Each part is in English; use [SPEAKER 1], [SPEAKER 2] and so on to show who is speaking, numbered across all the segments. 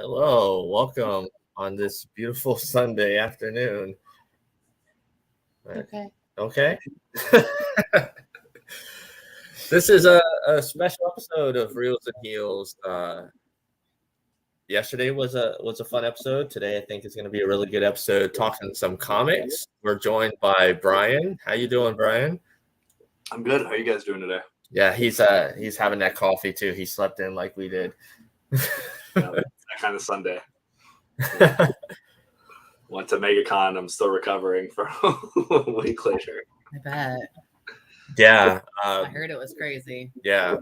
[SPEAKER 1] Hello, welcome on this beautiful Sunday afternoon.
[SPEAKER 2] Okay.
[SPEAKER 1] Okay. This is a special episode of Reels and Heels. Yesterday was a fun episode. Today I think it's going to be a really good episode talking some comics. We're joined by Brian. How you doing, Brian?
[SPEAKER 3] I'm good. How are you guys doing today?
[SPEAKER 1] Yeah, he's having that coffee too. He slept in like we did.
[SPEAKER 3] Yeah, that kind of Sunday. Went to MegaCon. I'm still recovering from a week later.
[SPEAKER 2] I bet.
[SPEAKER 1] Yeah,
[SPEAKER 2] I heard it was crazy.
[SPEAKER 1] Yeah,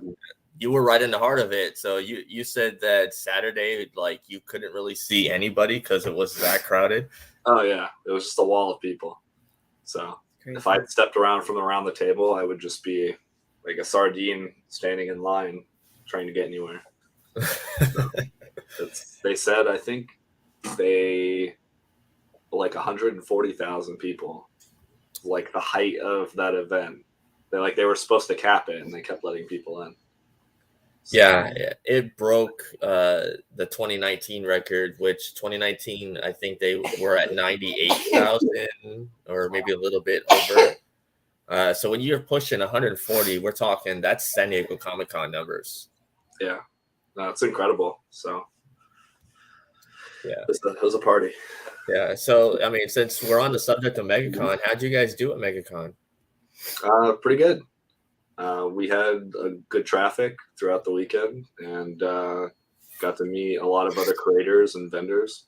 [SPEAKER 1] you were right in the heart of it. So you said that Saturday, like you couldn't really see anybody because it was that crowded.
[SPEAKER 3] Oh yeah, it was just a wall of people. So if I stepped around from around the table, I would just be like a sardine standing in line trying to get anywhere. They said, I think they like 140,000 people, like the height of that event. They were supposed to cap it, and they kept letting people in. So,
[SPEAKER 1] yeah, it broke the 2019 record, which 2019 I think they were at 98,000 or maybe a little bit over. So when you're pushing 140, we're talking that's San Diego Comic-Con numbers.
[SPEAKER 3] Yeah, no, it's incredible. So
[SPEAKER 1] yeah,
[SPEAKER 3] it was a party.
[SPEAKER 1] Yeah, so I mean, since we're on the subject of MegaCon, how'd you guys do at MegaCon?
[SPEAKER 3] Pretty good. We had a good traffic throughout the weekend, and got to meet a lot of other creators and vendors.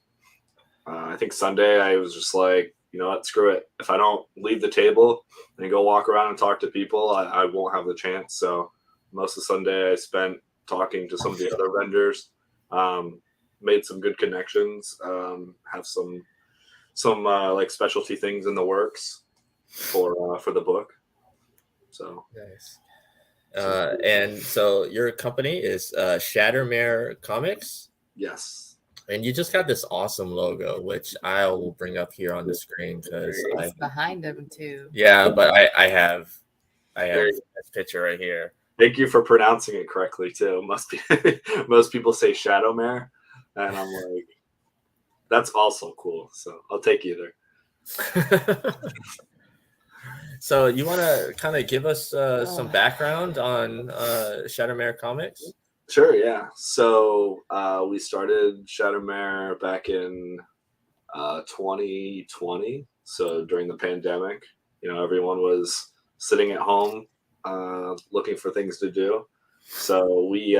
[SPEAKER 3] I think Sunday I was just like, you know what, screw it. If I don't leave the table and go walk around and talk to people, I won't have the chance. So most of Sunday I spent talking to some of the other vendors. Made some good connections. Have some like specialty things in the works for the book. So
[SPEAKER 1] nice. And so your company is Shattermare Comics.
[SPEAKER 3] Yes.
[SPEAKER 1] And you just got this awesome logo, which I will bring up here on the screen because
[SPEAKER 2] it's behind him too.
[SPEAKER 1] Yeah, but I have this picture right here.
[SPEAKER 3] Thank you for pronouncing it correctly too. Most people say Shadowmare, and I'm like, that's also cool. So I'll take either.
[SPEAKER 1] So you want to kind of give us some background on Shattermare Comics?
[SPEAKER 3] Sure, yeah. So we started Shattermare back in 2020. So during the pandemic, everyone was sitting at home looking for things to do. So we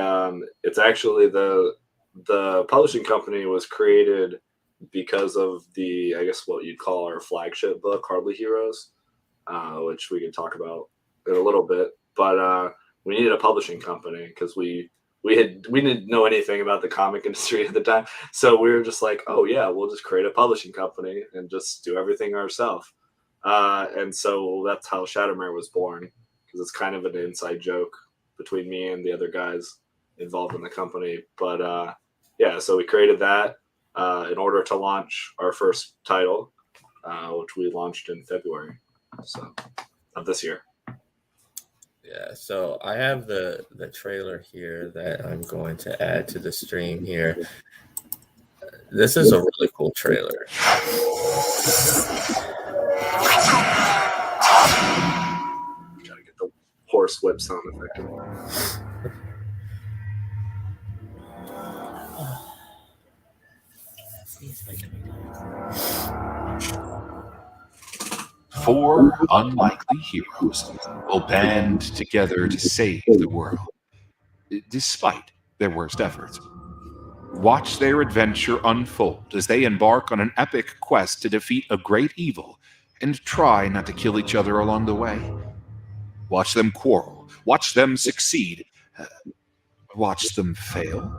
[SPEAKER 3] it's actually the publishing company was created because of the, I guess what you'd call our flagship book, Hardly Heroes, which we can talk about in a little bit. But we needed a publishing company because we didn't know anything about the comic industry at the time. So we were just like, oh yeah, we'll just create a publishing company and just do everything ourselves. And so that's how Shattermare was born, because it's kind of an inside joke between me and the other guys involved in the company. But yeah, so we created that in order to launch our first title, which we launched in February of this year.
[SPEAKER 1] Yeah, so I have the trailer here that I'm going to add to the stream here. This is a really cool trailer.
[SPEAKER 3] Gotta get the horse whip sound effect.
[SPEAKER 4] Four unlikely heroes will band together to save the world, despite their worst efforts. Watch their adventure unfold as they embark on an epic quest to defeat a great evil and try not to kill each other along the way. Watch them quarrel, watch them succeed, watch them fail.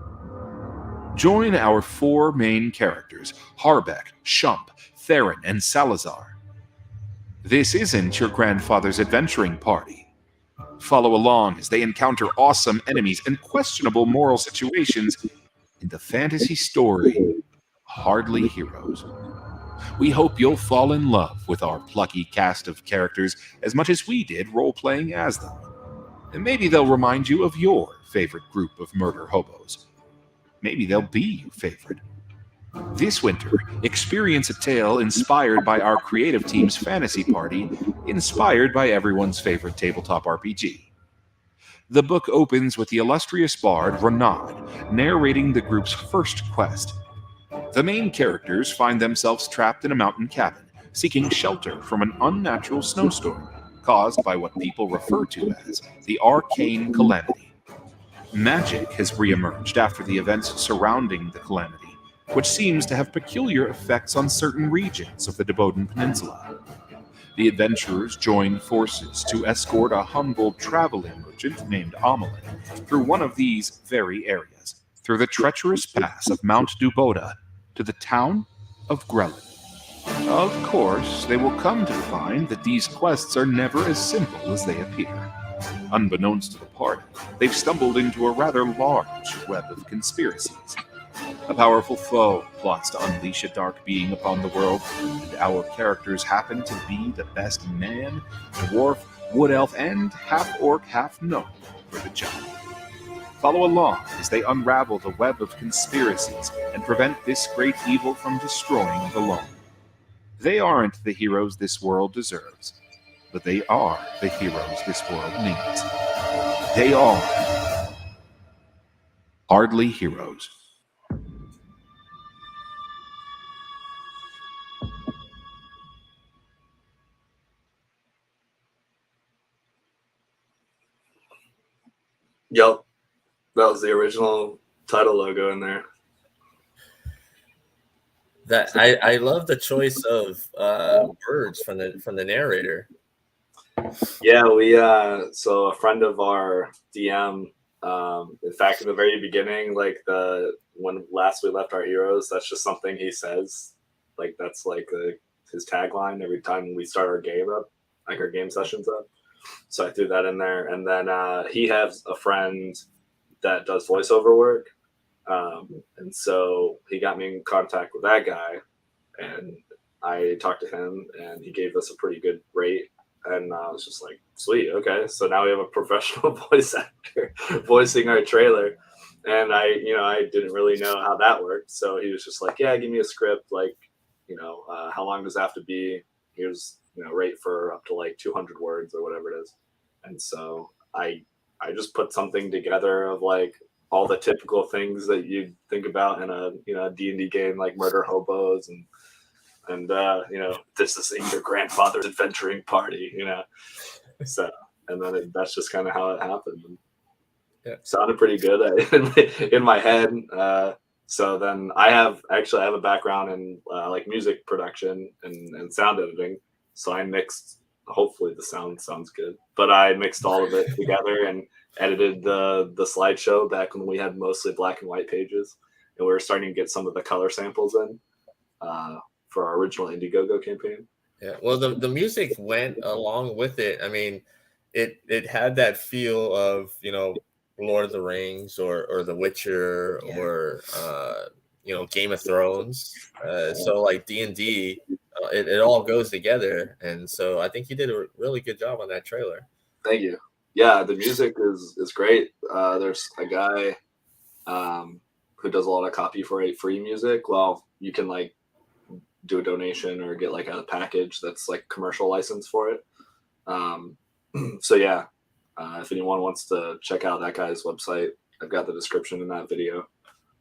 [SPEAKER 4] Join our four main characters, Harbeck, Shump, Theron, and Salazar. This isn't your grandfather's adventuring party. Follow along as they encounter awesome enemies and questionable moral situations in the fantasy story, Hardly Heroes. We hope you'll fall in love with our plucky cast of characters as much as we did role-playing as them. And maybe they'll remind you of your favorite group of murder hobos. maybe they'll be your favorite. This winter, experience a tale inspired by our creative team's fantasy party, inspired by everyone's favorite tabletop RPG. The book opens with the illustrious bard Renaud narrating the group's first quest. The main characters find themselves trapped in a mountain cabin, seeking shelter from an unnatural snowstorm caused by what people refer to as the Arcane Calamity. Magic has reemerged after the events surrounding the calamity, which seems to have peculiar effects on certain regions of the Deboden Peninsula. The adventurers join forces to escort a humble traveling merchant named Amelin through one of these very areas, through the treacherous pass of Mount Duboda to the town of Grelin. Of course, they will come to find that these quests are never as simple as they appear. Unbeknownst to the party, they've stumbled into a rather large web of conspiracies. A powerful foe plots to unleash a dark being upon the world, and our characters happen to be the best man, dwarf, wood elf, and half-orc, half-gnome for the job. Follow along as they unravel the web of conspiracies and prevent this great evil from destroying the lone. They aren't the heroes this world deserves, but they are the heroes this world needs. They are hardly heroes.
[SPEAKER 3] Yep, that was the original title logo in there.
[SPEAKER 1] That I love the choice of words from the narrator.
[SPEAKER 3] Yeah, we so a friend of our DM, in fact, in the very beginning, like when last we left our heroes, that's just something he says. Like that's like his tagline every time we start our game up, like our game sessions up. So I threw that in there, and then he has a friend that does voiceover work, and so he got me in contact with that guy, and I talked to him, and he gave us a pretty good rate. And I was just like, sweet, okay. So now we have a professional voice actor voicing our trailer. And I didn't really know how that worked. So he was just like, yeah, give me a script. Like, how long does it have to be? Here's, rate for up to like 200 words or whatever it is. And so I just put something together of like all the typical things that you think about in a D&D game, like murder hobos and this is your grandfather's adventuring party, So, and then that's just kind of how it happened.
[SPEAKER 1] Yeah.
[SPEAKER 3] Sounded pretty good in my head. So then I have a background in like music production and sound editing. So I mixed. Hopefully the sound sounds good, but I mixed all of it together and edited the slideshow back when we had mostly black and white pages, and we were starting to get some of the color samples in. For our original Indiegogo campaign.
[SPEAKER 1] Yeah, well, the music went along with it. I mean, it had that feel of Lord of the Rings or The Witcher or Game of Thrones. So like D&D, it all goes together, and so I think you did a really good job on that trailer.
[SPEAKER 3] Thank you. Yeah, the music is great. There's a guy who does a lot of copyright free music. Well, you can like do a donation or get like a package that's like commercial license for it. So yeah, if anyone wants to check out that guy's website, I've got the description in that video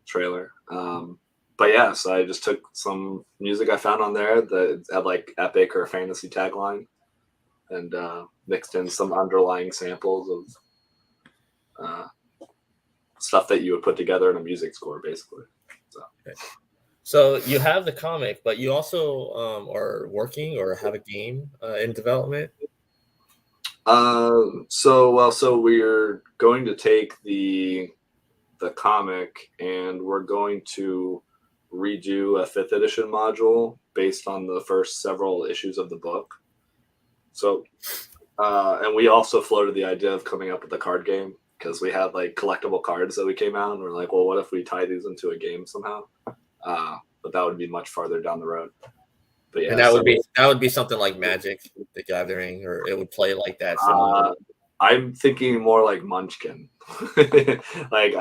[SPEAKER 3] trailer. But yeah, so I just took some music I found on there that had like epic or fantasy tagline and mixed in some underlying samples of stuff that you would put together in a music score, basically. So.
[SPEAKER 1] Okay. So you have the comic, but you also are working or have a game in development.
[SPEAKER 3] So we're going to take the comic and we're going to redo a 5th edition module based on the first several issues of the book. So, and we also floated the idea of coming up with a card game because we had like collectible cards that we came out and we're like, well, what if we tie these into a game somehow? But that would be much farther down the road. But yeah,
[SPEAKER 1] and that would be something like Magic: The Gathering, or it would play like that.
[SPEAKER 3] I'm thinking more like Munchkin. Like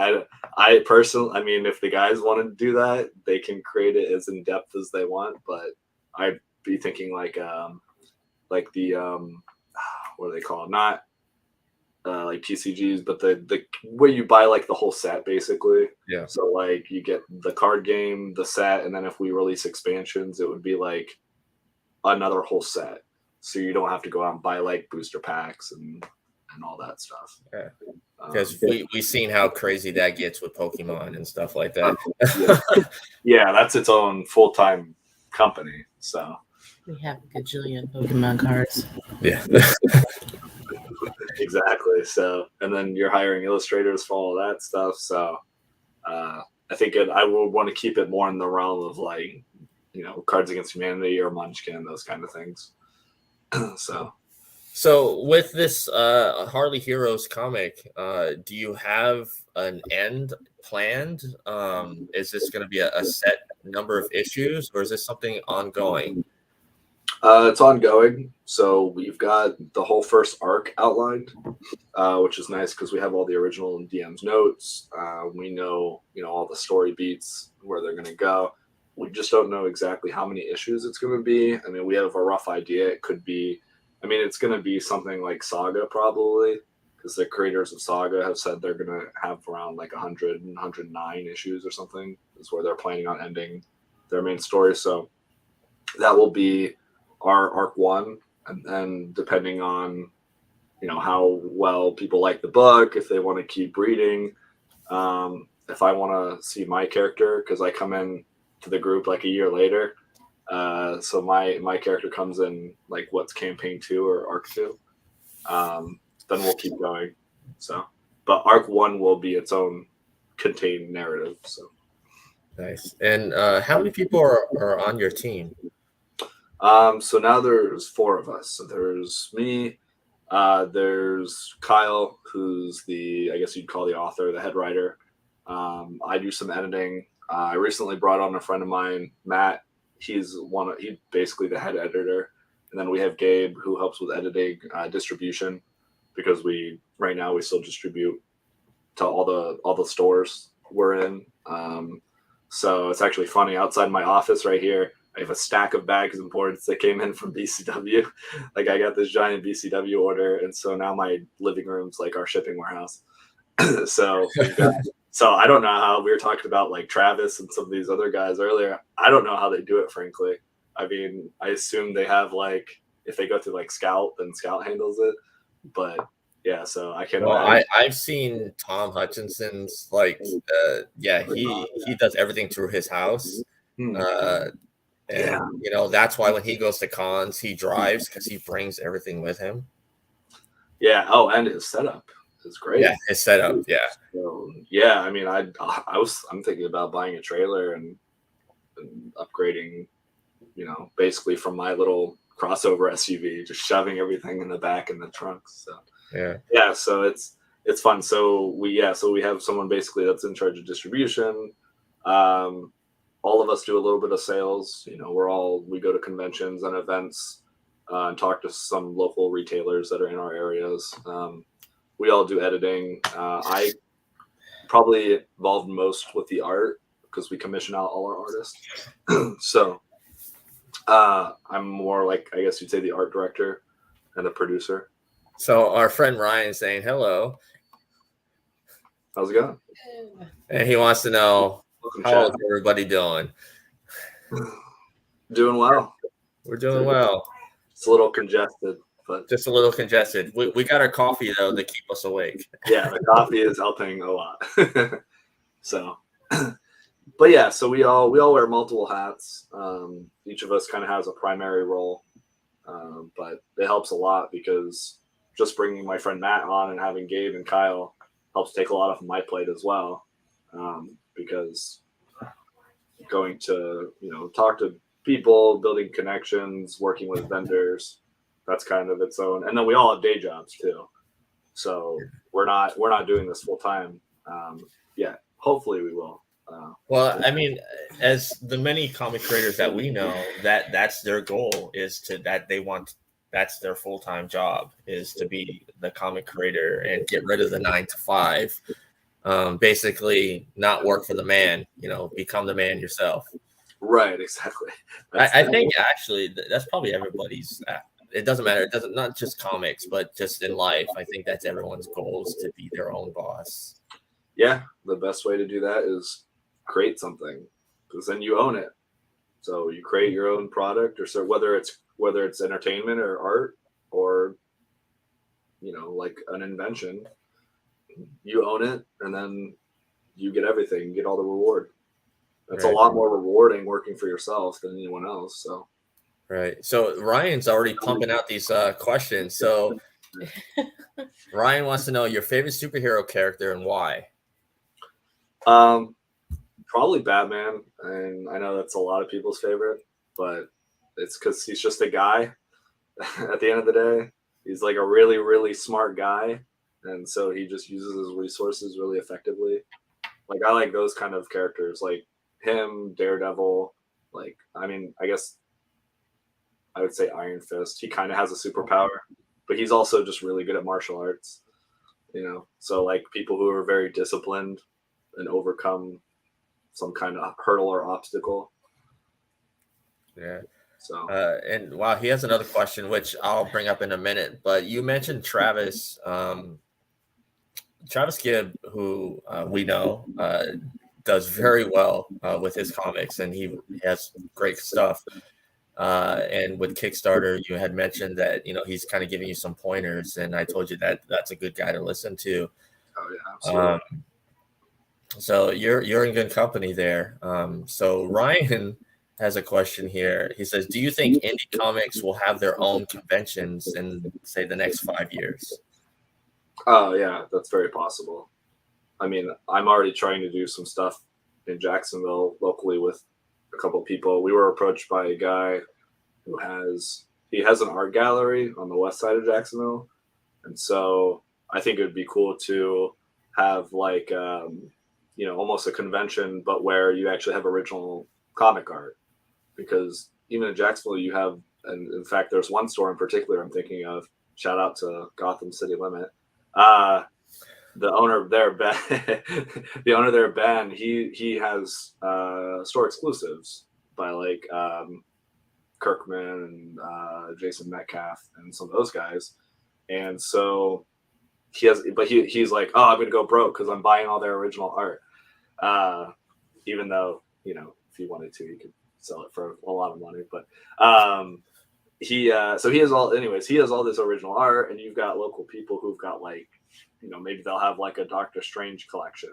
[SPEAKER 3] I personally, I mean, if the guys want to do that, they can create it as in depth as they want. But I'd be thinking like the what are they called? Not like TCGs, but the where you buy like the whole set basically.
[SPEAKER 1] Yeah.
[SPEAKER 3] So like you get the card game, the set, and then if we release expansions, it would be like another whole set. So you don't have to go out and buy like booster packs and all that stuff.
[SPEAKER 1] Yeah. Because we've seen how crazy that gets with Pokemon and stuff like that.
[SPEAKER 3] Yeah, that's its own full-time company. So
[SPEAKER 2] We have a gajillion Pokemon cards.
[SPEAKER 1] Yeah.
[SPEAKER 3] exactly. So, and then you're hiring illustrators for all that stuff. So I think I will want to keep it more in the realm of like, you know, Cards Against Humanity or Munchkin, those kind of things.
[SPEAKER 1] So with this Harley Heroes comic, do you have an end planned? Is this going to be a set number of issues, or is this something ongoing?
[SPEAKER 3] It's ongoing. So we've got the whole first arc outlined, which is nice because we have all the original DM's notes. We know, you know, all the story beats, where they're going to go. We just don't know exactly how many issues it's going to be. I mean, we have a rough idea. It could be, I mean, it's going to be something like Saga probably, because the creators of Saga have said they're going to have around like 100 and 109 issues or something is where they're planning on ending their main story. So that will be our arc one. And then depending on, you know, how well people like the book, if they want to keep reading, if I want to see my character, because I come in to the group like a year later. So my character comes in like what's campaign 2 or arc 2. Then we'll keep going. So, but arc 1 will be its own contained narrative. So
[SPEAKER 1] Nice. And how many people are on your team?
[SPEAKER 3] So now there's 4 of us. So there's me, there's Kyle, who's I guess you'd call the author, the head writer. I do some editing. I recently brought on a friend of mine, Matt. He's basically the head editor. And then we have Gabe, who helps with editing, distribution, because right now we still distribute to all the stores we're in. So it's actually funny. Outside my office right here, I have a stack of bags and boards that came in from BCW. Like I got this giant BCW order, and so now my living room's like our shipping warehouse. So I don't know how, we were talking about like Travis and some of these other guys earlier. I don't know how they do it, frankly. I mean, I assume they have like, if they go through like Scout, then Scout handles it. But yeah, so I can't.
[SPEAKER 1] Well, I've seen Tom Hutchinson's like, he does everything through his house. And you know, that's why when he goes to cons, he drives because he brings everything with him. Yeah.
[SPEAKER 3] Oh, and his setup is great.
[SPEAKER 1] Yeah, his setup. Yeah.
[SPEAKER 3] So, yeah. I mean, I'm thinking about buying a trailer and upgrading. You know, basically from my little crossover SUV, just shoving everything in the back in the trunk. So yeah. So it's fun. So we have someone basically that's in charge of distribution. All of us do a little bit of sales. You know, we go to conventions and events and talk to some local retailers that are in our areas. We all do editing. I probably involved most with the art because we commission out all our artists. So I'm more like, I guess you'd say, the art director and the producer.
[SPEAKER 1] So our friend Ryan saying hello.
[SPEAKER 3] How's it going?
[SPEAKER 1] And he wants to know, how is everybody doing?
[SPEAKER 3] Doing well.
[SPEAKER 1] We're doing well.
[SPEAKER 3] It's a little congested, but
[SPEAKER 1] just a little congested. We got our coffee though to keep us awake.
[SPEAKER 3] Yeah, the coffee is helping a lot. So, but yeah, so we all wear multiple hats. Each of us kind of has a primary role, but it helps a lot because just bringing my friend Matt on and having Gabe and Kyle helps take a lot off my plate as well. Because going to, talk to people, building connections, working with vendors, that's kind of its own. And then we all have day jobs too. So we're not doing this full time. Yeah, hopefully we will.
[SPEAKER 1] Well, I mean, as the many comic creators that we know, that's their goal, is that they want that's their full-time job, is to be the comic creator and get rid of the 9 to 5. Basically not work for the man, become the man yourself.
[SPEAKER 3] Right, exactly.
[SPEAKER 1] I think actually that's probably everybody's. It doesn't matter. It doesn't, not just comics, but just in life. I think that's everyone's goal, is to be their own boss.
[SPEAKER 3] Yeah, the best way to do that is create something, because then you own it. So you create your own product, or so whether it's entertainment or art or like an invention, you own it, and then you get everything, you get all the reward. That's
[SPEAKER 1] Right.
[SPEAKER 3] a lot more rewarding working for yourself than anyone else. So
[SPEAKER 1] Right. So Ryan's already pumping out these questions. So Ryan wants to know your favorite superhero character and why.
[SPEAKER 3] probably Batman, and I know that's a lot of people's favorite, but it's because he's just a guy. At the end of the day, he's like a really, really smart guy, and so he just uses his resources really effectively. Like, I like those kind of characters, like him, Daredevil. Like, I mean, I guess I would say Iron Fist. He kind of has a superpower, but he's also just really good at martial arts. So like people who are very disciplined and overcome some kind of hurdle or obstacle.
[SPEAKER 1] Yeah.
[SPEAKER 3] So
[SPEAKER 1] And wow, he has another question, which I'll bring up in a minute. But you mentioned Travis, Travis Gibb, who we know does very well with his comics, and he has great stuff. And with Kickstarter, you had mentioned that he's kind of giving you some pointers, and I told you that that's a good guy to listen to.
[SPEAKER 3] oh yeah, absolutely.
[SPEAKER 1] So you're in good company there. So Ryan has a question here. He says, "Do you think indie comics will have their own conventions in, say, the next 5 years?"
[SPEAKER 3] Oh yeah, that's very possible. I mean, I'm already trying to do some stuff in Jacksonville locally with a couple of people. We were approached by a guy who has an art gallery on the west side of Jacksonville, and so I think it would be cool to have like almost a convention, but where you actually have original comic art. Because even in Jacksonville, you have, and in fact, there's one store in particular I'm thinking of. Shout out to Gotham City Limit. The owner there, Ben, Ben, he has store exclusives by like Kirkman and Jason Metcalf and some of those guys, and so he's like, oh, I'm gonna go broke because I'm buying all their original art. Even though if he wanted to, he could sell it for a lot of money, but he has all this original art, and you've got local people who've got like, maybe they'll have like a Doctor Strange collection,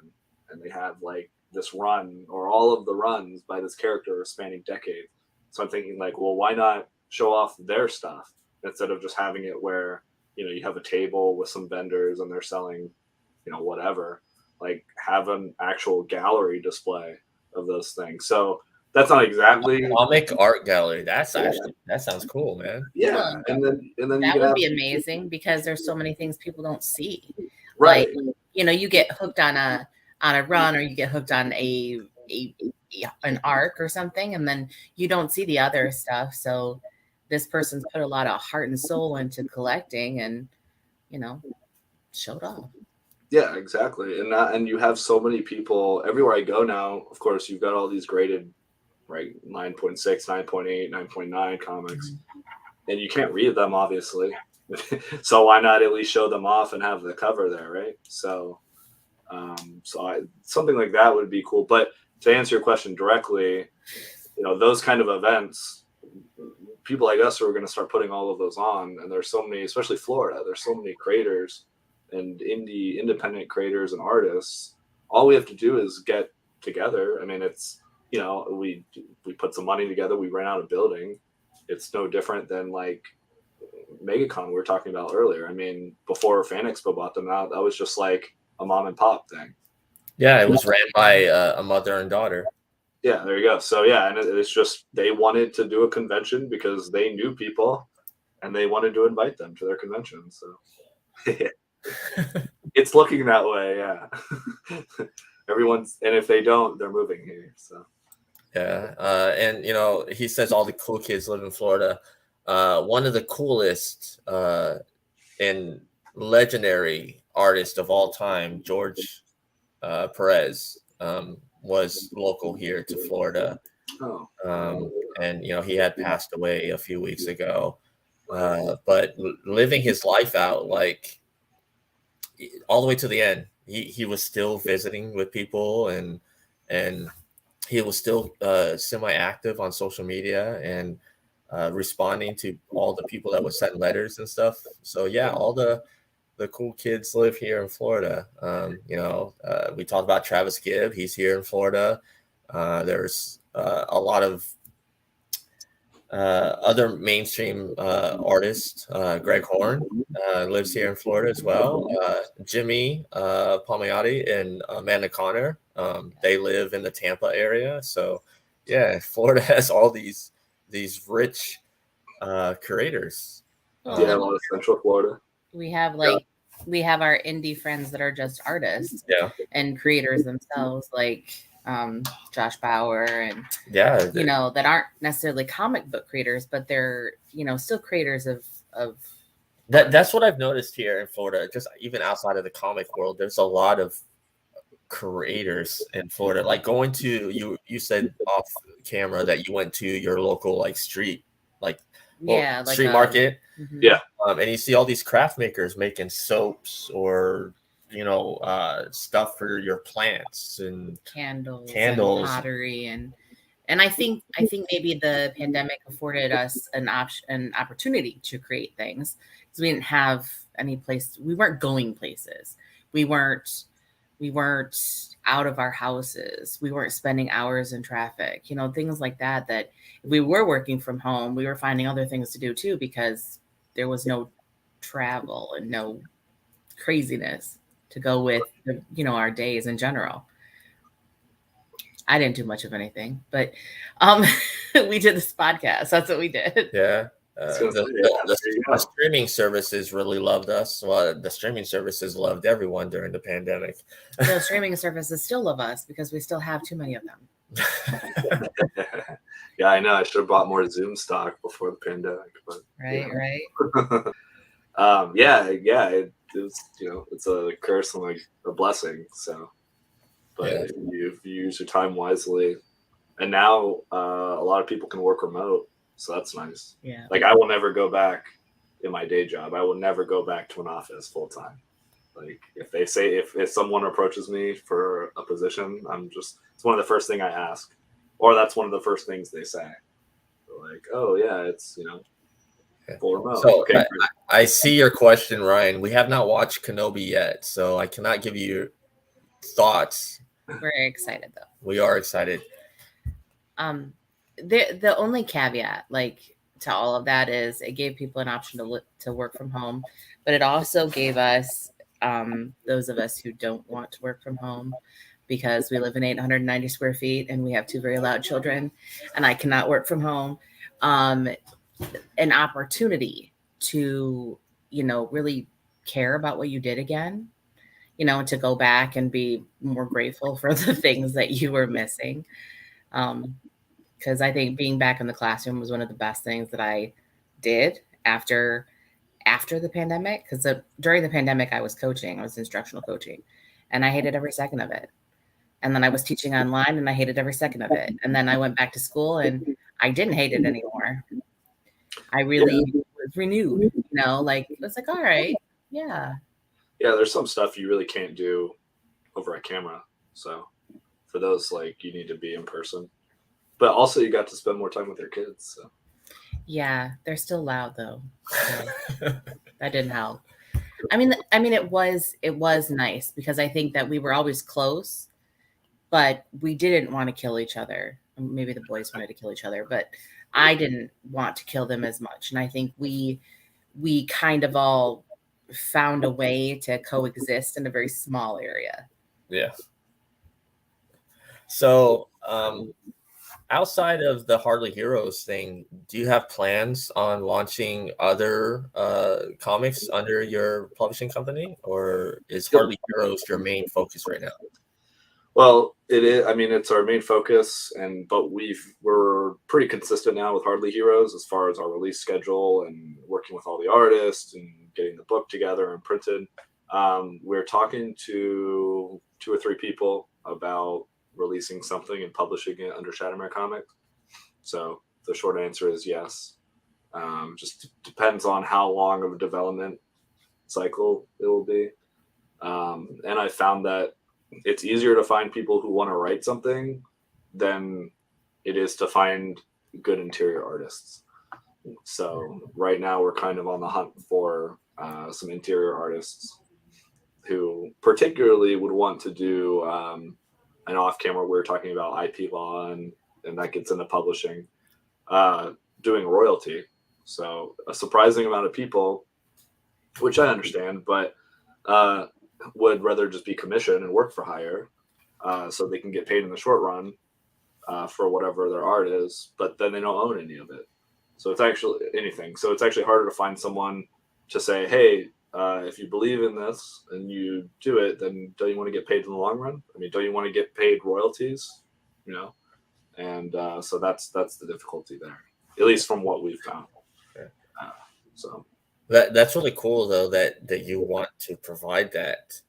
[SPEAKER 3] and they have like this run, or all of the runs by this character are spanning decades. So I'm thinking like, well, why not show off their stuff instead of just having it where you have a table with some vendors and they're selling whatever. Like, have an actual gallery display of those things. So that's not exactly
[SPEAKER 1] comic art gallery. That sounds cool, man.
[SPEAKER 3] Yeah, and then
[SPEAKER 2] That would be amazing, because there's so many things people don't see.
[SPEAKER 3] right.
[SPEAKER 2] Like, you get hooked on a run, or you get hooked on an arc or something, and then you don't see the other stuff. So this person's put a lot of heart and soul into collecting, and showed off.
[SPEAKER 3] Yeah, exactly. And you have so many people everywhere I go now. Of course, you've got all these graded, right, 9.6, 9.8, 9.9 comics, and you can't read them, obviously. So why not at least show them off and have the cover there, right? So something like that would be cool. But to answer your question directly, those kind of events, people like us are going to start putting all of those on, and there's so many, especially Florida, there's so many creators and independent creators and artists. All we have to do is get together. I mean, it's we put some money together, we rent out a building. It's no different than like MegaCon we were talking about earlier. I mean, before Fan Expo bought them out, that was just like a mom and pop thing.
[SPEAKER 1] Yeah, it was ran by a mother and daughter.
[SPEAKER 3] Yeah, there you go. So yeah, and it's just they wanted to do a convention because they knew people, and they wanted to invite them to their convention. So it's looking that way. Yeah. And if they don't, they're moving here. So
[SPEAKER 1] yeah, and he says all the cool kids live in Florida. one of the coolest and legendary artists of all time, George Perez, was local here to Florida. And he had passed away a few weeks ago. But living his life out, like all the way to the end, he was still visiting with people, and he was still semi-active on social media, and responding to all the people that would send letters and stuff. So yeah, all the cool kids live here in Florida. We talked about Travis Gibb. He's here in Florida. There's a lot of other mainstream artists. Greg Horn lives here in Florida as well. Jimmy Palmiotti and Amanda Connor, they live in the Tampa area. So yeah, Florida has all these rich creators.
[SPEAKER 3] A lot of Central Florida.
[SPEAKER 2] We have we have our indie friends that are just artists and creators themselves, like Josh Bauer and that aren't necessarily comic book creators, but they're still creators of
[SPEAKER 1] that's what I've noticed here in Florida. Just even outside of the comic world, there's a lot of creators in Florida. Like going to you said off camera that you went to your local street street market. And you see all these craft makers making soaps or stuff for your plants and
[SPEAKER 2] candles and pottery, and I think maybe the pandemic afforded us an opportunity to create things, because we didn't have any place. We weren't going places. We weren't out of our houses. We weren't spending hours in traffic, things like that. That if we were working from home, we were finding other things to do too, because there was no travel and no craziness to go with our days in general. I didn't do much of anything, but we did this podcast. That's what we did.
[SPEAKER 1] Yeah. The streaming services really loved us. Well, the streaming services loved everyone during the pandemic.
[SPEAKER 2] The streaming services still love us because we still have too many of them.
[SPEAKER 3] Yeah, I know. I should have bought more Zoom stock before the pandemic. But,
[SPEAKER 2] right.
[SPEAKER 3] It was, it's a curse and a blessing. So, but if you use your time wisely, and now a lot of people can work remote, so that's nice.
[SPEAKER 2] Yeah.
[SPEAKER 3] Like I will never go back in my day job. I will never go back to an office full time. Like if they say if someone approaches me for a position, it's one of the first thing I ask, or that's one of the first things they say. They're like, oh yeah, it's full remote.
[SPEAKER 1] So okay, I see your question, Ryan. We have not watched Kenobi yet, so I cannot give you thoughts.
[SPEAKER 2] We're excited though.
[SPEAKER 1] We are excited.
[SPEAKER 2] The only caveat to all of that is it gave people an option to work from home, but it also gave us those of us who don't want to work from home, because we live in 890 square feet and we have two very loud children and I cannot work from home, an opportunity to really care about what you did again, to go back and be more grateful for the things that you were missing. Because I think being back in the classroom was one of the best things that I did after the pandemic. Because during the pandemic, I was instructional coaching, and I hated every second of it. And then I was teaching online, and I hated every second of it. And then I went back to school, and I didn't hate it anymore. I really was renewed, it was like, all right, yeah.
[SPEAKER 3] Yeah, there's some stuff you really can't do over a camera. So for those, you need to be in person. But also you got to spend more time with your kids. So.
[SPEAKER 2] Yeah, they're still loud though. So that didn't help. I mean, it was nice because I think that we were always close, but we didn't want to kill each other. Maybe the boys wanted to kill each other, but I didn't want to kill them as much. And I think we kind of all found a way to coexist in a very small area.
[SPEAKER 1] Yeah. So, outside of the Hardly Heroes thing, do you have plans on launching other comics under your publishing company, or is Hardly Heroes your main focus right now?
[SPEAKER 3] Well, it is. I mean, it's our main focus, but we're pretty consistent now with Hardly Heroes as far as our release schedule and working with all the artists and getting the book together and printed. We're talking to 2 or 3 people about releasing something and publishing it under Shattermare Comics. So the short answer is yes. Just depends on how long of a development cycle it will be. And I found that it's easier to find people who want to write something than it is to find good interior artists. So right now we're kind of on the hunt for some interior artists who particularly would want to do an off-camera. We were talking about IP law and that gets into publishing, doing royalty. So a surprising amount of people, which I understand, but would rather just be commissioned and work for hire, so they can get paid in the short run for whatever their art is, but then they don't own any of it. So it's actually anything. So it's actually harder to find someone to say, hey, if you believe in this and you do it, then don't you want to get paid in the long run? I mean, don't you want to get paid royalties? You know, and so that's the difficulty there, at least from what we've found. So.
[SPEAKER 1] That's really cool though that you want to provide that.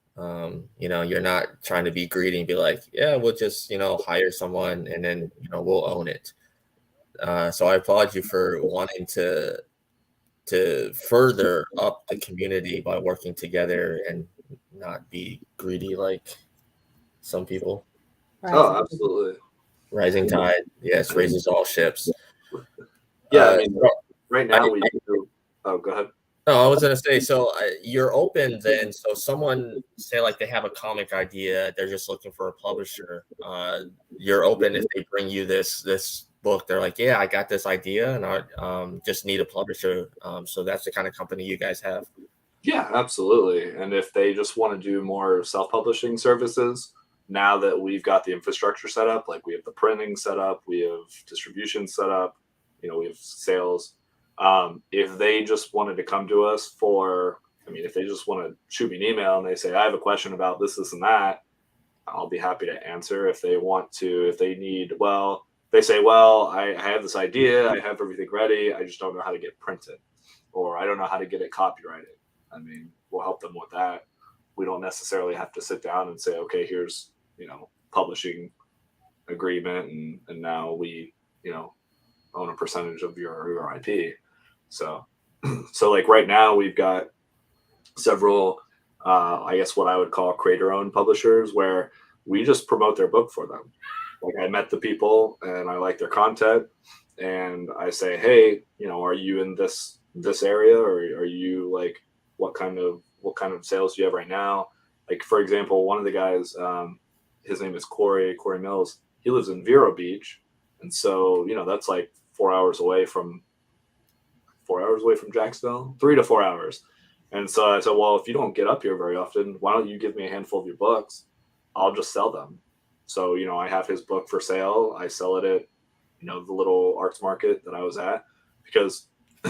[SPEAKER 1] You're not trying to be greedy and be like, yeah, we'll just hire someone and then we'll own it. So I applaud you for wanting to further up the community by working together and not be greedy like some people.
[SPEAKER 3] Oh, absolutely.
[SPEAKER 1] Rising tide, yes, raises all ships.
[SPEAKER 3] Yeah, I mean, right now we do. Oh, go ahead.
[SPEAKER 1] No, I was going to say, so you're open then. So someone say like they have a comic idea, they're just looking for a publisher. You're open if they bring you this book. They're like, yeah, I got this idea and I just need a publisher. So that's the kind of company you guys have.
[SPEAKER 3] Yeah, absolutely. And if they just want to do more self-publishing services, now that we've got the infrastructure set up, like we have the printing set up, we have distribution set up, we have sales. If they just wanted to come to us if they just want to shoot me an email and they say, I have a question about this, and that, I'll be happy to answer. If they want to, if they need, they say, I have this idea, I have everything ready, I just don't know how to get printed, or I don't know how to get it copyrighted. I mean, we'll help them with that. We don't necessarily have to sit down and say, okay, here's, publishing agreement, and now we, own a percentage of your IP. So like right now we've got several, I guess what I would call creator-owned publishers where we just promote their book for them. Like I met the people and I like their content and I say, hey, are you in this area, or are you like, what kind of sales do you have right now? Like, for example, one of the guys, his name is Corey Mills. He lives in Vero Beach. And so, that's like 4 hours away from Jacksonville, 3 to 4 hours. And so I said, well, if you don't get up here very often, why don't you give me a handful of your books? I'll just sell them. So, I have his book for sale. I sell it at, the little arts market that I was at, because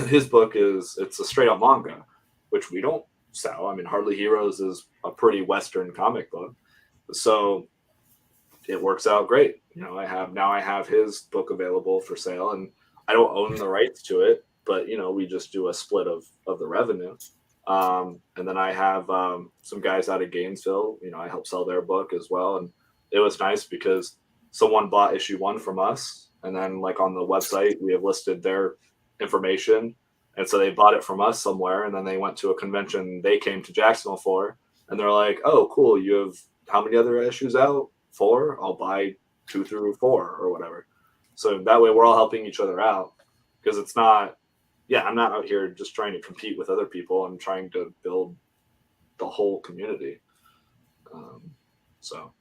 [SPEAKER 3] his book it's a straight up manga, which we don't sell. I mean, Hardly Heroes is a pretty Western comic book. So it works out great. I have his book available for sale, and I don't own the rights to it, but we just do a split of the revenue. And then I have some guys out of Gainesville. I help sell their book as well, and it was nice because someone bought issue 1 from us, and then like on the website we have listed their information, and so they bought it from us somewhere, and then they went to a convention they came to Jacksonville for, and they're like, oh cool, you have how many other issues out? 4? I'll buy 2 through 4 or whatever. So that way we're all helping each other out, because it's not, I'm not out here just trying to compete with other people. I'm trying to build the whole community. So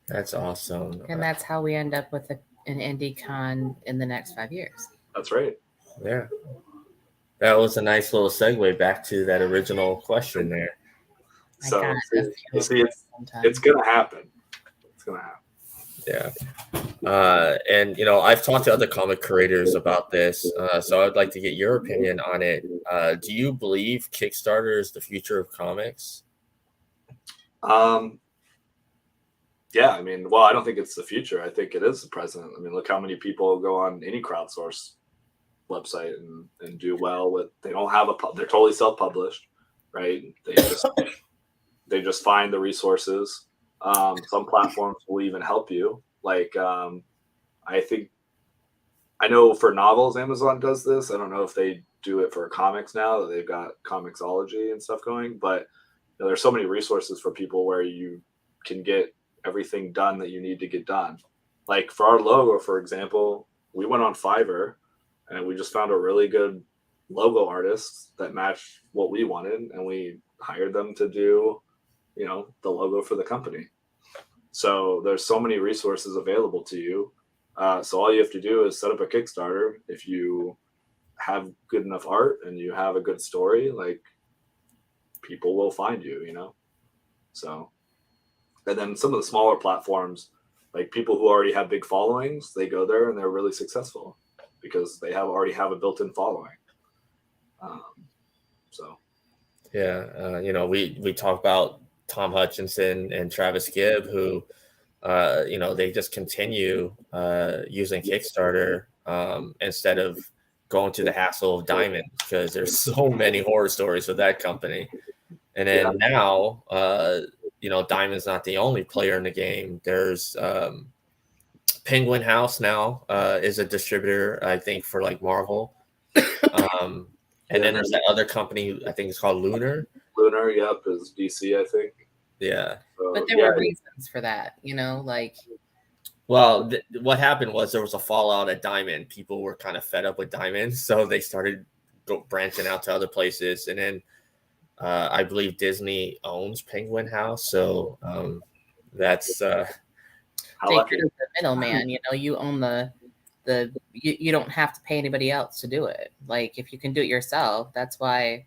[SPEAKER 1] that's awesome.
[SPEAKER 2] And that's how we end up with an indie con in the next 5 years.
[SPEAKER 3] That's right.
[SPEAKER 1] Yeah. That was a nice little segue back to that original question there.
[SPEAKER 3] So it's going to happen. It's going to happen.
[SPEAKER 1] Yeah. And I've talked to other comic creators about this, so I'd like to get your opinion on it. Do you believe Kickstarter is the future of comics?
[SPEAKER 3] Yeah, I mean, well, I don't think it's the future. I think it is the present. I mean, look how many people go on any crowdsource website and do well with. They don't have they're totally self-published, right? They just find the resources. Some platforms will even help you. Like I know for novels, Amazon does this. I don't know if they do it for comics now that they've got Comixology and stuff going, but there's so many resources for people where you can get everything done that you need to get done. Like for our logo, for example, we went on Fiverr and we just found a really good logo artist that matched what we wanted, and we hired them to do, the logo for the company. So there's so many resources available to you. So all you have to do is set up a Kickstarter. If you have good enough art and you have a good story, like people will find you, So, and then some of the smaller platforms, like people who already have big followings, they go there and they're really successful because they already have a built-in following. So,
[SPEAKER 1] yeah, we talk about Tom Hutchinson and Travis Gibb, who, they just continue using Kickstarter instead of going to the hassle of Diamond, because there's so many horror stories with that company. And then now, Diamond's not the only player in the game. There's Penguin House now is a distributor, I think, for like Marvel. And then there's that other company, I think it's called Lunar.
[SPEAKER 3] Lunar, yep, is DC, I think.
[SPEAKER 1] Yeah.
[SPEAKER 3] So,
[SPEAKER 2] But there were reasons for that, like.
[SPEAKER 1] Well, what happened was there was a fallout at Diamond. People were kind of fed up with Diamond, so they started branching out to other places. And then I believe Disney owns Penguin House, so that's
[SPEAKER 2] take rid of the middleman. You own you don't have to pay anybody else to do it. Like if you can do it yourself, that's why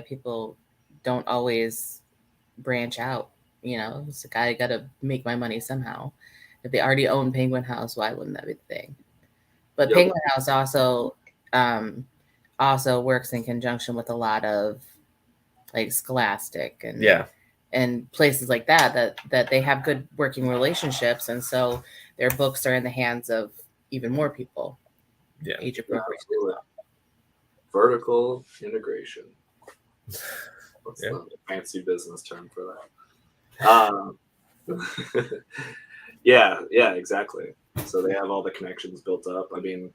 [SPEAKER 2] people don't always branch out. It's like, I got to make my money somehow. If they already own Penguin House, why wouldn't that be the thing? But yep. Penguin House also works in conjunction with a lot of like Scholastic and places like that they have good working relationships, and so their books are in the hands of even more people.
[SPEAKER 1] Yeah,
[SPEAKER 2] age appropriate.
[SPEAKER 3] Yeah, vertical integration. What's the fancy business term for that? Yeah, exactly. So they have all the connections built up. I mean,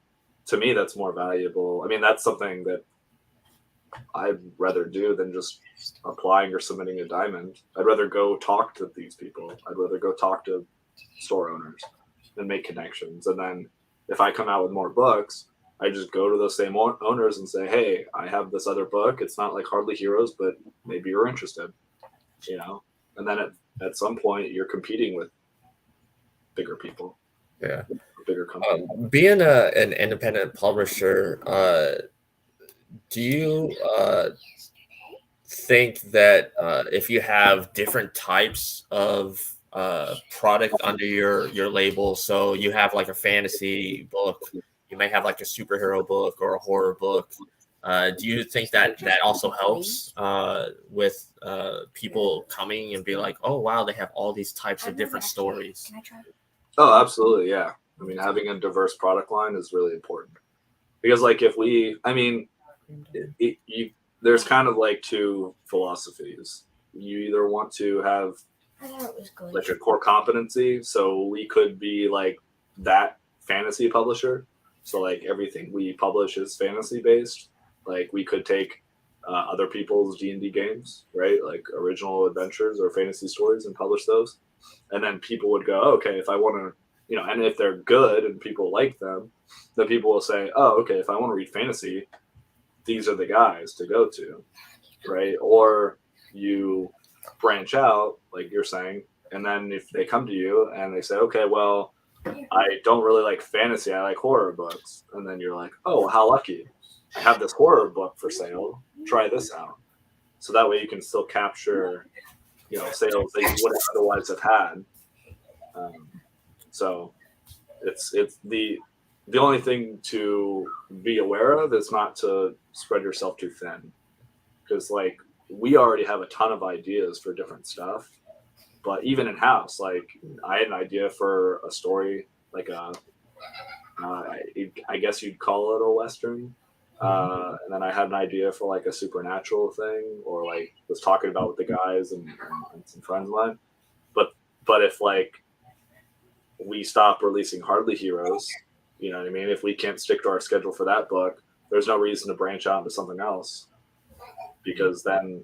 [SPEAKER 3] to me, that's more valuable. I mean, that's something that I'd rather do than just applying or submitting a Diamond. I'd rather go talk to these people. I'd rather go talk to store owners and make connections. And then if I come out with more books, I just go to those same owners and say, hey, I have this other book. It's not like Hardly Heroes, but maybe you're interested, And then at some point, you're competing with bigger people.
[SPEAKER 1] Yeah.
[SPEAKER 3] Bigger companies.
[SPEAKER 1] Being an independent publisher, do you think that if you have different types of product under your label, so you have like a fantasy book, you may have like a superhero book or a horror book, do you think that also helps with people coming and be like, oh wow, they have all these types of different stories?
[SPEAKER 3] Oh, absolutely, yeah. I mean, having a diverse product line is really important because, like, there's kind of like two philosophies. You either want to have like a core competency, so we could be like that fantasy publisher. So like everything we publish is fantasy based. Like we could take other people's D&D games, right? Like original adventures or fantasy stories and publish those. And then people would go, okay, if I want to, and if they're good and people like them, then people will say, oh, okay, if I want to read fantasy, these are the guys to go to, right? Or you branch out, like you're saying, and then if they come to you and they say, okay, well, I don't really like fantasy, I like horror books. And then you're like, oh, how lucky. I have this horror book for sale. Try this out. So that way you can still capture, sales that you wouldn't otherwise have had. So it's the only thing to be aware of is not to spread yourself too thin. Because like we already have a ton of ideas for different stuff. But even in house, like I had an idea for a story, like I guess you'd call it a Western. And then I had an idea for like a supernatural thing, or like was talking about with the guys and some friends of mine. But if like we stop releasing Hardly Heroes, you know what I mean? If we can't stick to our schedule for that book, there's no reason to branch out into something else, because then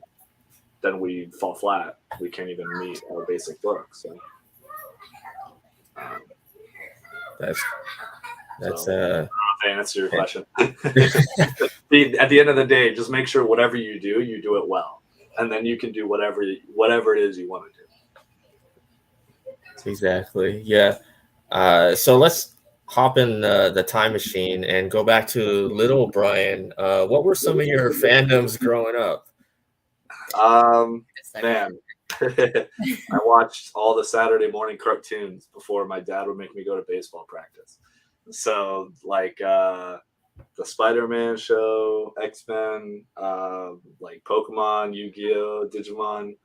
[SPEAKER 3] we fall flat. We can't even meet our basic book. So
[SPEAKER 1] that's
[SPEAKER 3] to answer your question. At the end of the day, just make sure whatever you do it well, and then you can do whatever it is you want to do.
[SPEAKER 1] Exactly. Yeah. So let's hop in the time machine and go back to little Brian. What were some of your fandoms growing up?
[SPEAKER 3] Man, I watched all the Saturday morning cartoons before my dad would make me go to baseball practice. So like the Spider-Man show, X-Men, like Pokemon, Yu-Gi-Oh, Digimon.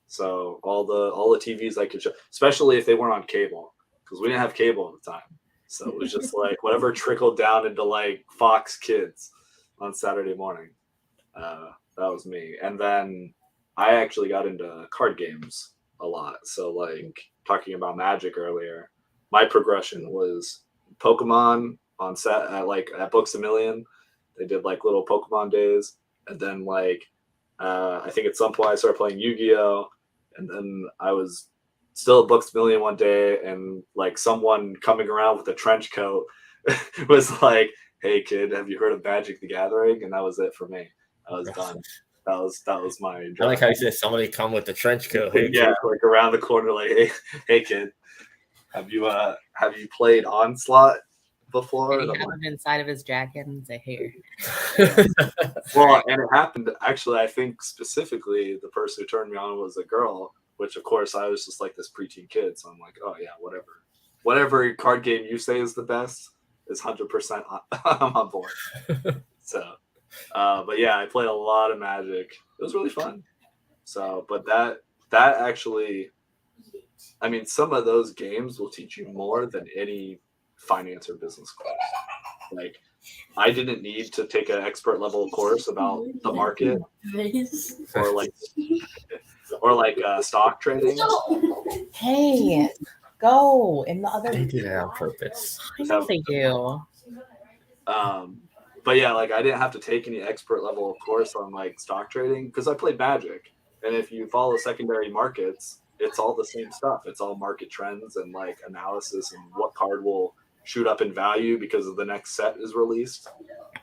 [SPEAKER 3] So all the TVs I could show, especially if they weren't on cable, because we didn't have cable at the time. So it was just like whatever trickled down into like Fox Kids on Saturday morning. That was me. And then I actually got into card games a lot. So like talking about Magic earlier, my progression was Pokemon on set at Books A Million. They did like little Pokemon days, and then like I think at some point I started playing Yu-Gi-Oh, and then I was still at Books A Million one day, and like someone coming around with a trench coat was like, "Hey kid, have you heard of Magic the Gathering?" And that was it for me. I was done. That was my drive.
[SPEAKER 1] I like how you said somebody come with the trench coat. Hey,
[SPEAKER 3] yeah, like around the corner, like, hey kid, have you played Onslaught before?
[SPEAKER 2] Did he have him inside of his jacket and say, "Here"?
[SPEAKER 3] Well, and it happened actually. I think specifically the person who turned me on was a girl, which of course I was just like this preteen kid. So I'm like, oh yeah, whatever card game you say is the best is 100%. I'm on board. So, but yeah, I played a lot of Magic. It was really fun. So, but that actually, I mean, some of those games will teach you more than any finance or business course. Like, I didn't need to take an expert level course about the market or like stock trading.
[SPEAKER 2] Hey, go in the other.
[SPEAKER 1] They do that on purpose.
[SPEAKER 2] I know they do.
[SPEAKER 3] But yeah, like I didn't have to take any expert level course on like stock trading because I played Magic, and if you follow secondary markets, it's all the same stuff. It's all market trends and like analysis and what card will shoot up in value because of the next set is released.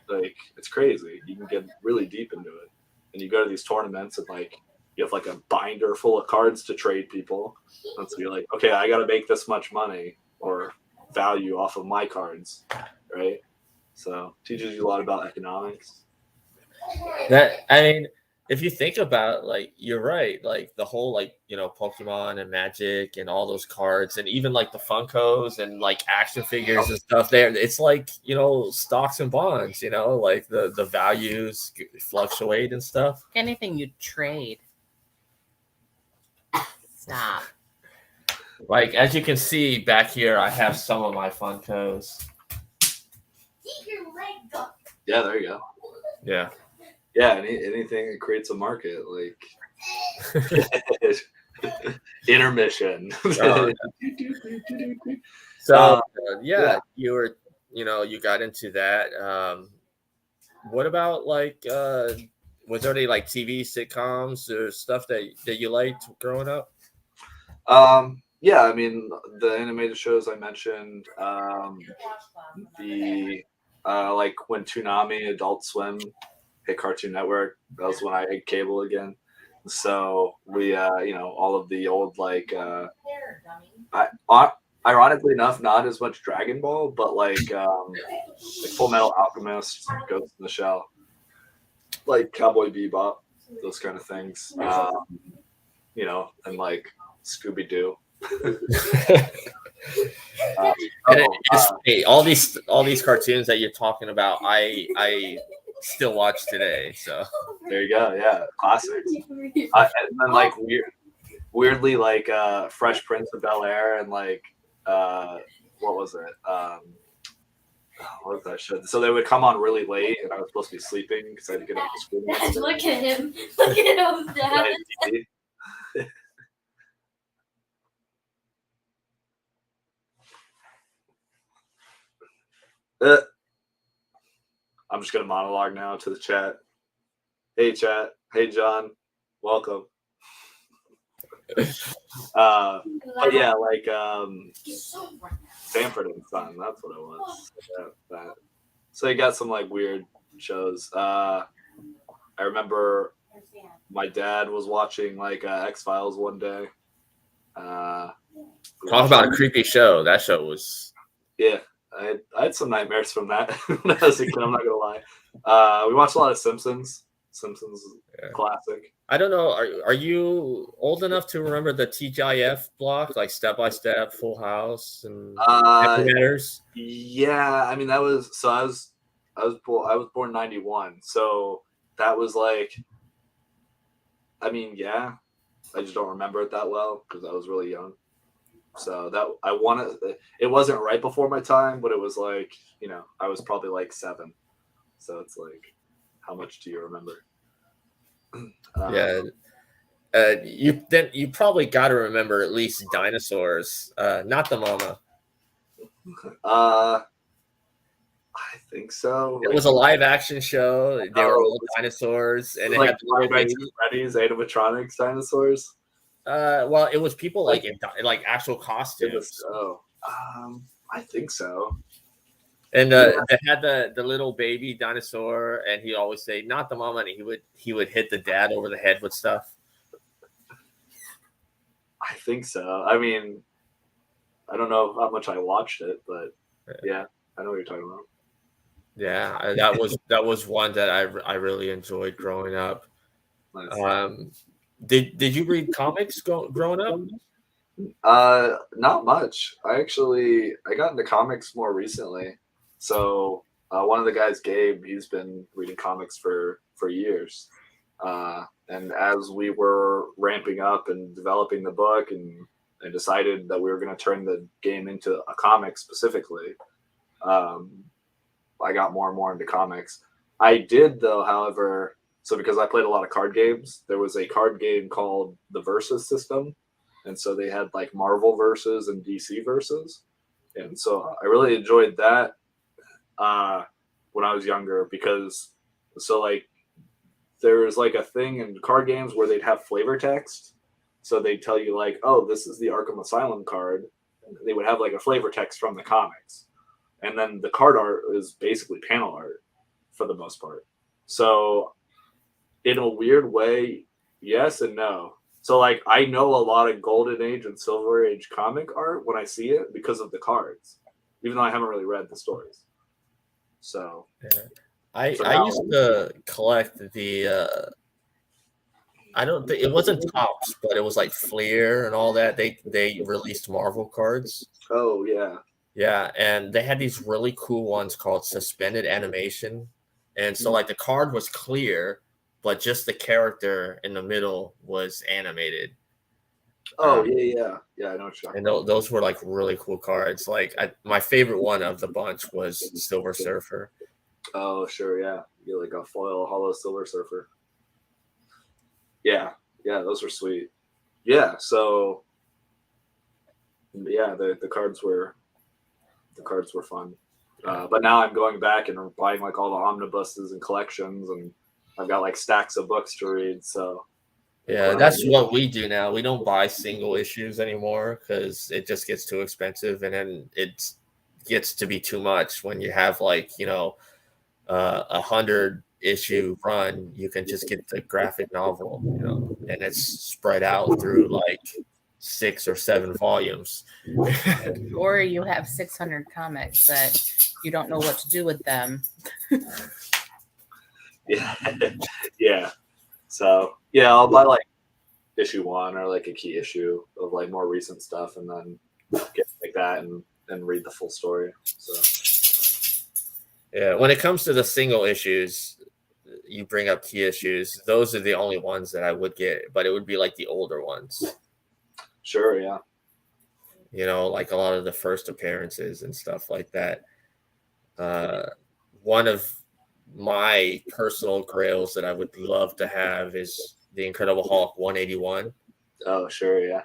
[SPEAKER 3] Like it's crazy. You can get really deep into it, and you go to these tournaments and like you have like a binder full of cards to trade people, and so you're like, okay, I got to make this much money or value off of my cards, right? So teaches you a lot about economics.
[SPEAKER 1] If you think about like, you're right, like the whole like, Pokemon and Magic and all those cards and even like the Funkos and like action figures and stuff there, it's like, stocks and bonds, like the values fluctuate and stuff.
[SPEAKER 2] Anything you trade. Stop.
[SPEAKER 1] Like, as you can see back here, I have some of my Funkos.
[SPEAKER 3] Yeah, there you go.
[SPEAKER 1] Yeah.
[SPEAKER 3] Yeah, anything that creates a market, like intermission.
[SPEAKER 1] So yeah, you were, you got into that. What about like, was there any like TV sitcoms or stuff that you liked growing up?
[SPEAKER 3] Yeah, I mean the animated shows I mentioned, the like when Toonami, Adult Swim hit Cartoon Network, that was when I had cable again. So we, all of the old like, ironically enough, not as much Dragon Ball, but like Full Metal Alchemist, Ghost in the Shell, like Cowboy Bebop, those kind of things, and like Scooby Doo.
[SPEAKER 1] All these cartoons that you're talking about, I still watch today. So
[SPEAKER 3] there you go. Yeah, classics. And then like weirdly like Fresh Prince of Bel-Air and like what was it? What was that shit? So they would come on really late, and I was supposed to be sleeping because I had to get up to school.
[SPEAKER 5] Dad, look at him. Look at him, Dad.
[SPEAKER 3] I'm just gonna monologue now to the chat. Hey chat. Hey John. Welcome. But yeah, like Sanford and Son, that's what it was. That. So you got some like weird shows. I remember my dad was watching like X-Files one day.
[SPEAKER 1] Talk about a creepy show. That show was.
[SPEAKER 3] Yeah, I had some nightmares from that when I was a kid. I'm not gonna lie. We watched a lot of Simpsons. Simpsons classic.
[SPEAKER 1] I don't know. Are you old enough to remember the TGIF block, like Step by Step, Full House, and Matters?
[SPEAKER 3] Yeah, I mean that was so. I was born 91, so that was like. I mean, yeah, I just don't remember it that well because I was really young. So that I wanted. It wasn't right before my time, but it was like I was probably like 7. So it's like, how much do you remember?
[SPEAKER 1] You probably got to remember at least dinosaurs, not the mama.
[SPEAKER 3] I think so.
[SPEAKER 1] It was a live action show. They were all dinosaurs, and
[SPEAKER 3] like
[SPEAKER 1] it had
[SPEAKER 3] Freddy's animatronics dinosaurs.
[SPEAKER 1] Well, it was people like in like actual costumes.
[SPEAKER 3] I think so.
[SPEAKER 1] And they had the little baby dinosaur, and he always say, "Not the mama," and he would hit the dad over the head with stuff.
[SPEAKER 3] I think so. I mean, I don't know how much I watched it, but yeah, I know what you're talking about.
[SPEAKER 1] Yeah, that was one that I really enjoyed growing up. Nice. Did you read comics growing up?
[SPEAKER 3] Not much. I got into comics more recently. So one of the guys, Gabe, he's been reading comics for years. And as we were ramping up and developing the book and decided that we were going to turn the game into a comic specifically, I got more and more into comics. I did, though, however, so because I played a lot of card games, there was a card game called the Versus system. And so they had like Marvel Versus and DC Versus. And so I really enjoyed that when I was younger because like there was like a thing in card games where they'd have flavor text. So they'd tell you like, oh, this is the Arkham Asylum card. And they would have like a flavor text from the comics. And then the card art is basically panel art for the most part. So in a weird way, yes and no. So like I know a lot of Golden Age and Silver Age comic art when I see it because of the cards, even though I haven't really read the stories. So
[SPEAKER 1] I used to collect the I don't think it wasn't Topps, but it was like Fleer and all that. They released Marvel cards.
[SPEAKER 3] Oh yeah.
[SPEAKER 1] Yeah, and they had these really cool ones called Suspended Animation. And so like the card was clear, but just the character in the middle was animated.
[SPEAKER 3] Oh, yeah. I know what you're
[SPEAKER 1] talking about. Those were like really cool cards. Like my favorite one of the bunch was Silver Surfer.
[SPEAKER 3] Oh, sure, yeah. You like a foil hollow Silver Surfer. Yeah, those were sweet. Yeah, so yeah, the cards were fun. But now I'm going back and buying like all the omnibuses and collections, and I've got like stacks of books to read. So
[SPEAKER 1] yeah, that's what we do now. We don't buy single issues anymore because it just gets too expensive, and then it gets to be too much when you have like 100 issue run. You can just get the graphic novel, and it's spread out through like 6 or 7 volumes.
[SPEAKER 2] Or you have 600 comics that you don't know what to do with them.
[SPEAKER 3] Yeah. So yeah, I'll buy like issue 1 or like a key issue of like more recent stuff, and then get like that and read the full story. So
[SPEAKER 1] yeah, when it comes to the single issues, you bring up key issues. Those are the only ones that I would get, but it would be like the older ones.
[SPEAKER 3] Sure, yeah.
[SPEAKER 1] You know, like a lot of the first appearances and stuff like that. One of my personal grails that I would love to have is the Incredible Hulk 181.
[SPEAKER 3] Oh, sure, yeah.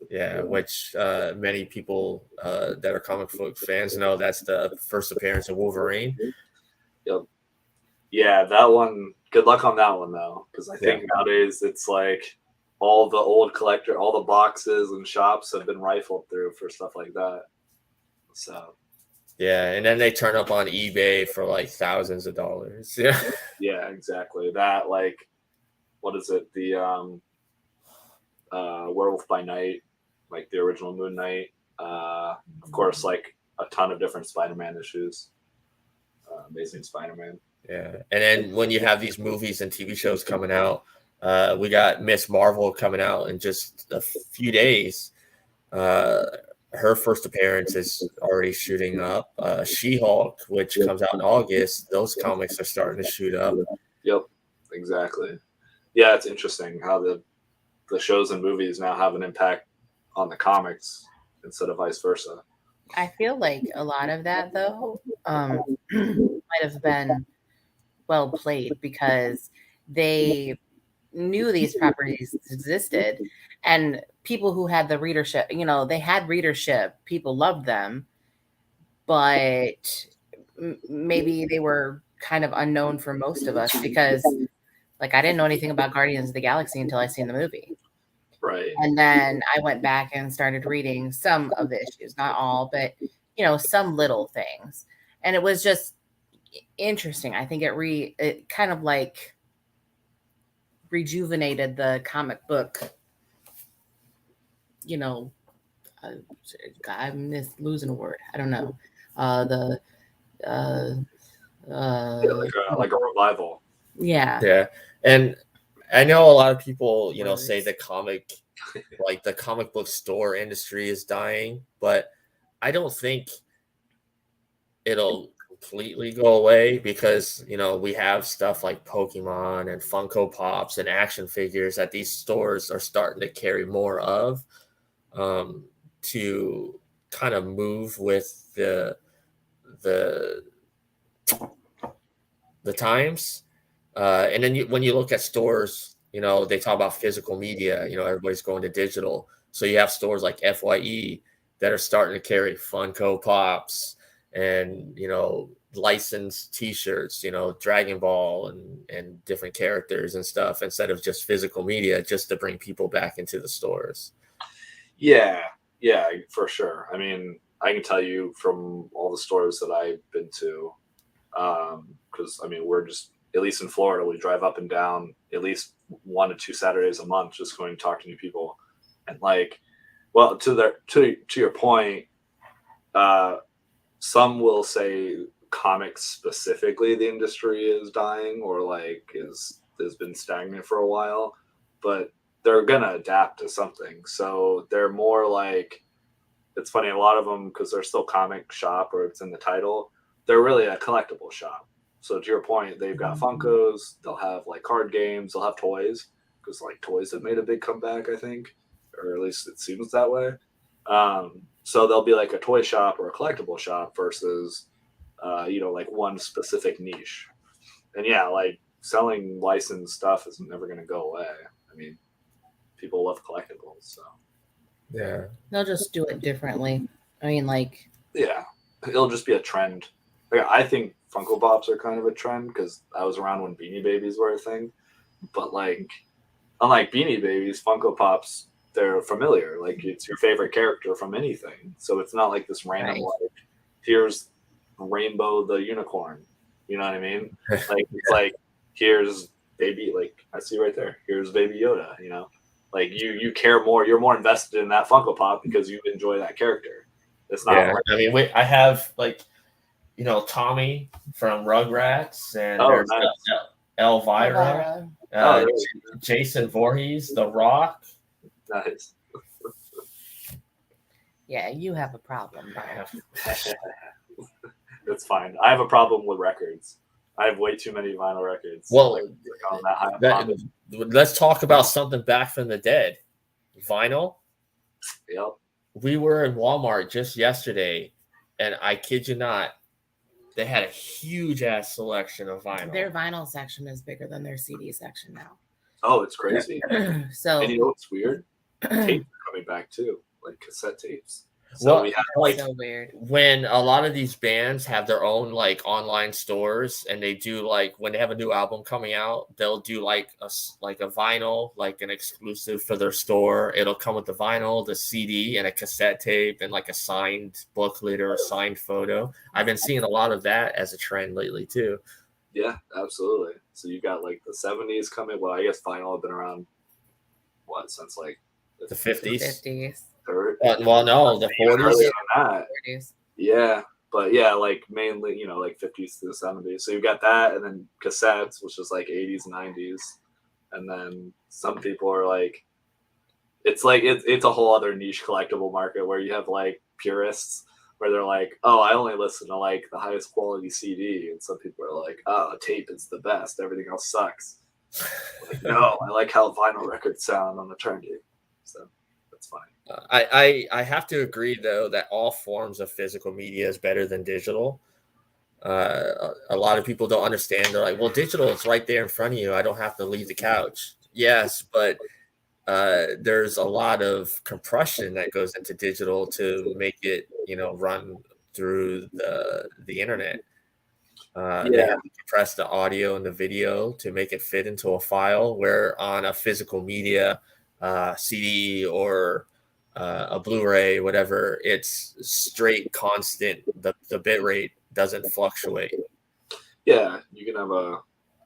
[SPEAKER 1] Yeah, which many people that are comic book fans know that's the first appearance of Wolverine.
[SPEAKER 3] Yep. Yeah, that one. Good luck on that one though, because I think nowadays it's like all the old all the boxes and shops have been rifled through for stuff like that. So
[SPEAKER 1] yeah, and then they turn up on eBay for like thousands of dollars. Yeah,
[SPEAKER 3] yeah, exactly. That like, what is it? The Werewolf by Night, like the original Moon Knight. Of course, like a ton of different Spider-Man issues. Amazing Spider-Man.
[SPEAKER 1] yeah. And then when you have these movies and TV shows coming out, we got Miss Marvel coming out in just a few days. Her first appearance is already shooting up. She-Hulk, which comes out in August, those comics are starting to shoot up.
[SPEAKER 3] Yep, exactly. Yeah, it's interesting how the shows and movies now have an impact on the comics instead of vice versa.
[SPEAKER 2] I feel like a lot of that, though, might have been well played because they knew these properties existed, and people who had the readership, you know, they had readership, people loved them, but maybe they were kind of unknown for most of us because, like, I didn't know anything about Guardians of the Galaxy until I seen the movie.
[SPEAKER 3] Right.
[SPEAKER 2] And then I went back and started reading some of the issues, not all, but, you know, some little things. And it was just interesting. I think it kind of like rejuvenated the comic book, you know, I'm losing a word. I don't know.
[SPEAKER 3] Like a revival.
[SPEAKER 2] Yeah.
[SPEAKER 1] Yeah. And I know a lot of people, you know, say the comic book store industry is dying, but I don't think it'll completely go away because, you know, we have stuff like Pokemon and Funko Pops and action figures that these stores are starting to carry more of, to kind of move with the times. And then when you look at stores, you know, they talk about physical media, you know, everybody's going to digital. So you have stores like FYE that are starting to carry Funko Pops and, you know, licensed T-shirts, you know, Dragon Ball and different characters and stuff instead of just physical media, just to bring people back into the stores.
[SPEAKER 3] Yeah, for sure. I mean, I can tell you from all the stores that I've been to, because I mean, we're just, at least in Florida, we drive up and down at least 1 to 2 Saturdays a month just going to talk to new people. And like, well, to your point, some will say comics specifically, the industry is dying or like has been stagnant for a while, but they're gonna adapt to something. So they're more like, it's funny, a lot of them, because they're still comic shop or it's in the title, they're really a collectible shop. So to your point, they've got Funkos, they'll have like card games, they'll have toys, because like toys have made a big comeback, I think, or at least it seems that way. So they'll be like a toy shop or a collectible shop versus, you know, like one specific niche. And yeah, like selling licensed stuff is never going to go away. I mean, people love collectibles, so
[SPEAKER 1] Yeah,
[SPEAKER 2] They'll just do it differently. I mean, like,
[SPEAKER 3] yeah, it'll just be a trend. Like, I think Funko Pops are kind of a trend because I was around when Beanie Babies were a thing. But like, unlike Beanie Babies, Funko Pops, they're familiar. Like, it's your favorite character from anything. So it's not like this random,
[SPEAKER 2] Right.
[SPEAKER 3] like, here's Rainbow the Unicorn. You know what I mean? Like, it's like, here's baby, like, I see right there. Here's Baby Yoda, you know? Like, you care more. You're more invested in that Funko Pop because you enjoy that character. It's not
[SPEAKER 1] yeah.
[SPEAKER 3] like,
[SPEAKER 1] I mean, I have like, you know, Tommy from Rugrats and
[SPEAKER 3] oh,
[SPEAKER 1] there's
[SPEAKER 3] nice.
[SPEAKER 1] Elvira,
[SPEAKER 3] Oh,
[SPEAKER 1] Jason Voorhees, The Rock.
[SPEAKER 3] Nice.
[SPEAKER 2] yeah, you have a problem.
[SPEAKER 1] I have
[SPEAKER 3] That's fine. I have a problem with records. I have way too many vinyl records.
[SPEAKER 1] Well,
[SPEAKER 3] like, on that high.
[SPEAKER 1] let's talk about something back from the dead. Vinyl.
[SPEAKER 3] Yep.
[SPEAKER 1] We were in Walmart just yesterday, and I kid you not, they had a huge ass selection of vinyl.
[SPEAKER 2] Their vinyl section is bigger than their CD section now.
[SPEAKER 3] Oh, it's crazy.
[SPEAKER 2] So,
[SPEAKER 3] And you know what's weird? Tapes are coming back too, like cassette tapes. So
[SPEAKER 1] Well,
[SPEAKER 3] we have
[SPEAKER 1] like
[SPEAKER 2] so weird.
[SPEAKER 1] when a lot of these bands have their own like online stores, and they do like when they have a new album coming out, they'll do like a vinyl, like an exclusive for their store. It'll come with the vinyl, the CD, and a cassette tape, and like a signed booklet or a signed photo. I've been seeing a lot of that as a trend lately too.
[SPEAKER 3] Yeah, absolutely. So you got like the 70s coming. Well, I guess vinyl had been around since like
[SPEAKER 1] The 50s.
[SPEAKER 2] 50s.
[SPEAKER 1] Well, no, the 40s.
[SPEAKER 2] 40s.
[SPEAKER 3] Yeah, but yeah, like mainly, like 50s to the 70s. So you got that, and then cassettes, which is like 80s, 90s, and then some people are like, it's a whole other niche collectible market where you have like purists where they're like, oh, I only listen to like the highest quality CD, and some people are like, oh, tape is the best, everything else sucks. Like, no, I like how vinyl records sound on the turntable, so that's fine.
[SPEAKER 1] I have to agree though that all forms of physical media is better than digital. A lot of people don't understand. They're like, well, digital is right there in front of you. I don't have to leave the couch. Yes, but there's a lot of compression that goes into digital to make it, run through the internet. They have to compress the audio and the video to make it fit into a file, where on a physical media, CD or a Blu-ray, whatever, it's straight constant. The bit rate doesn't fluctuate.
[SPEAKER 3] Yeah, you can have I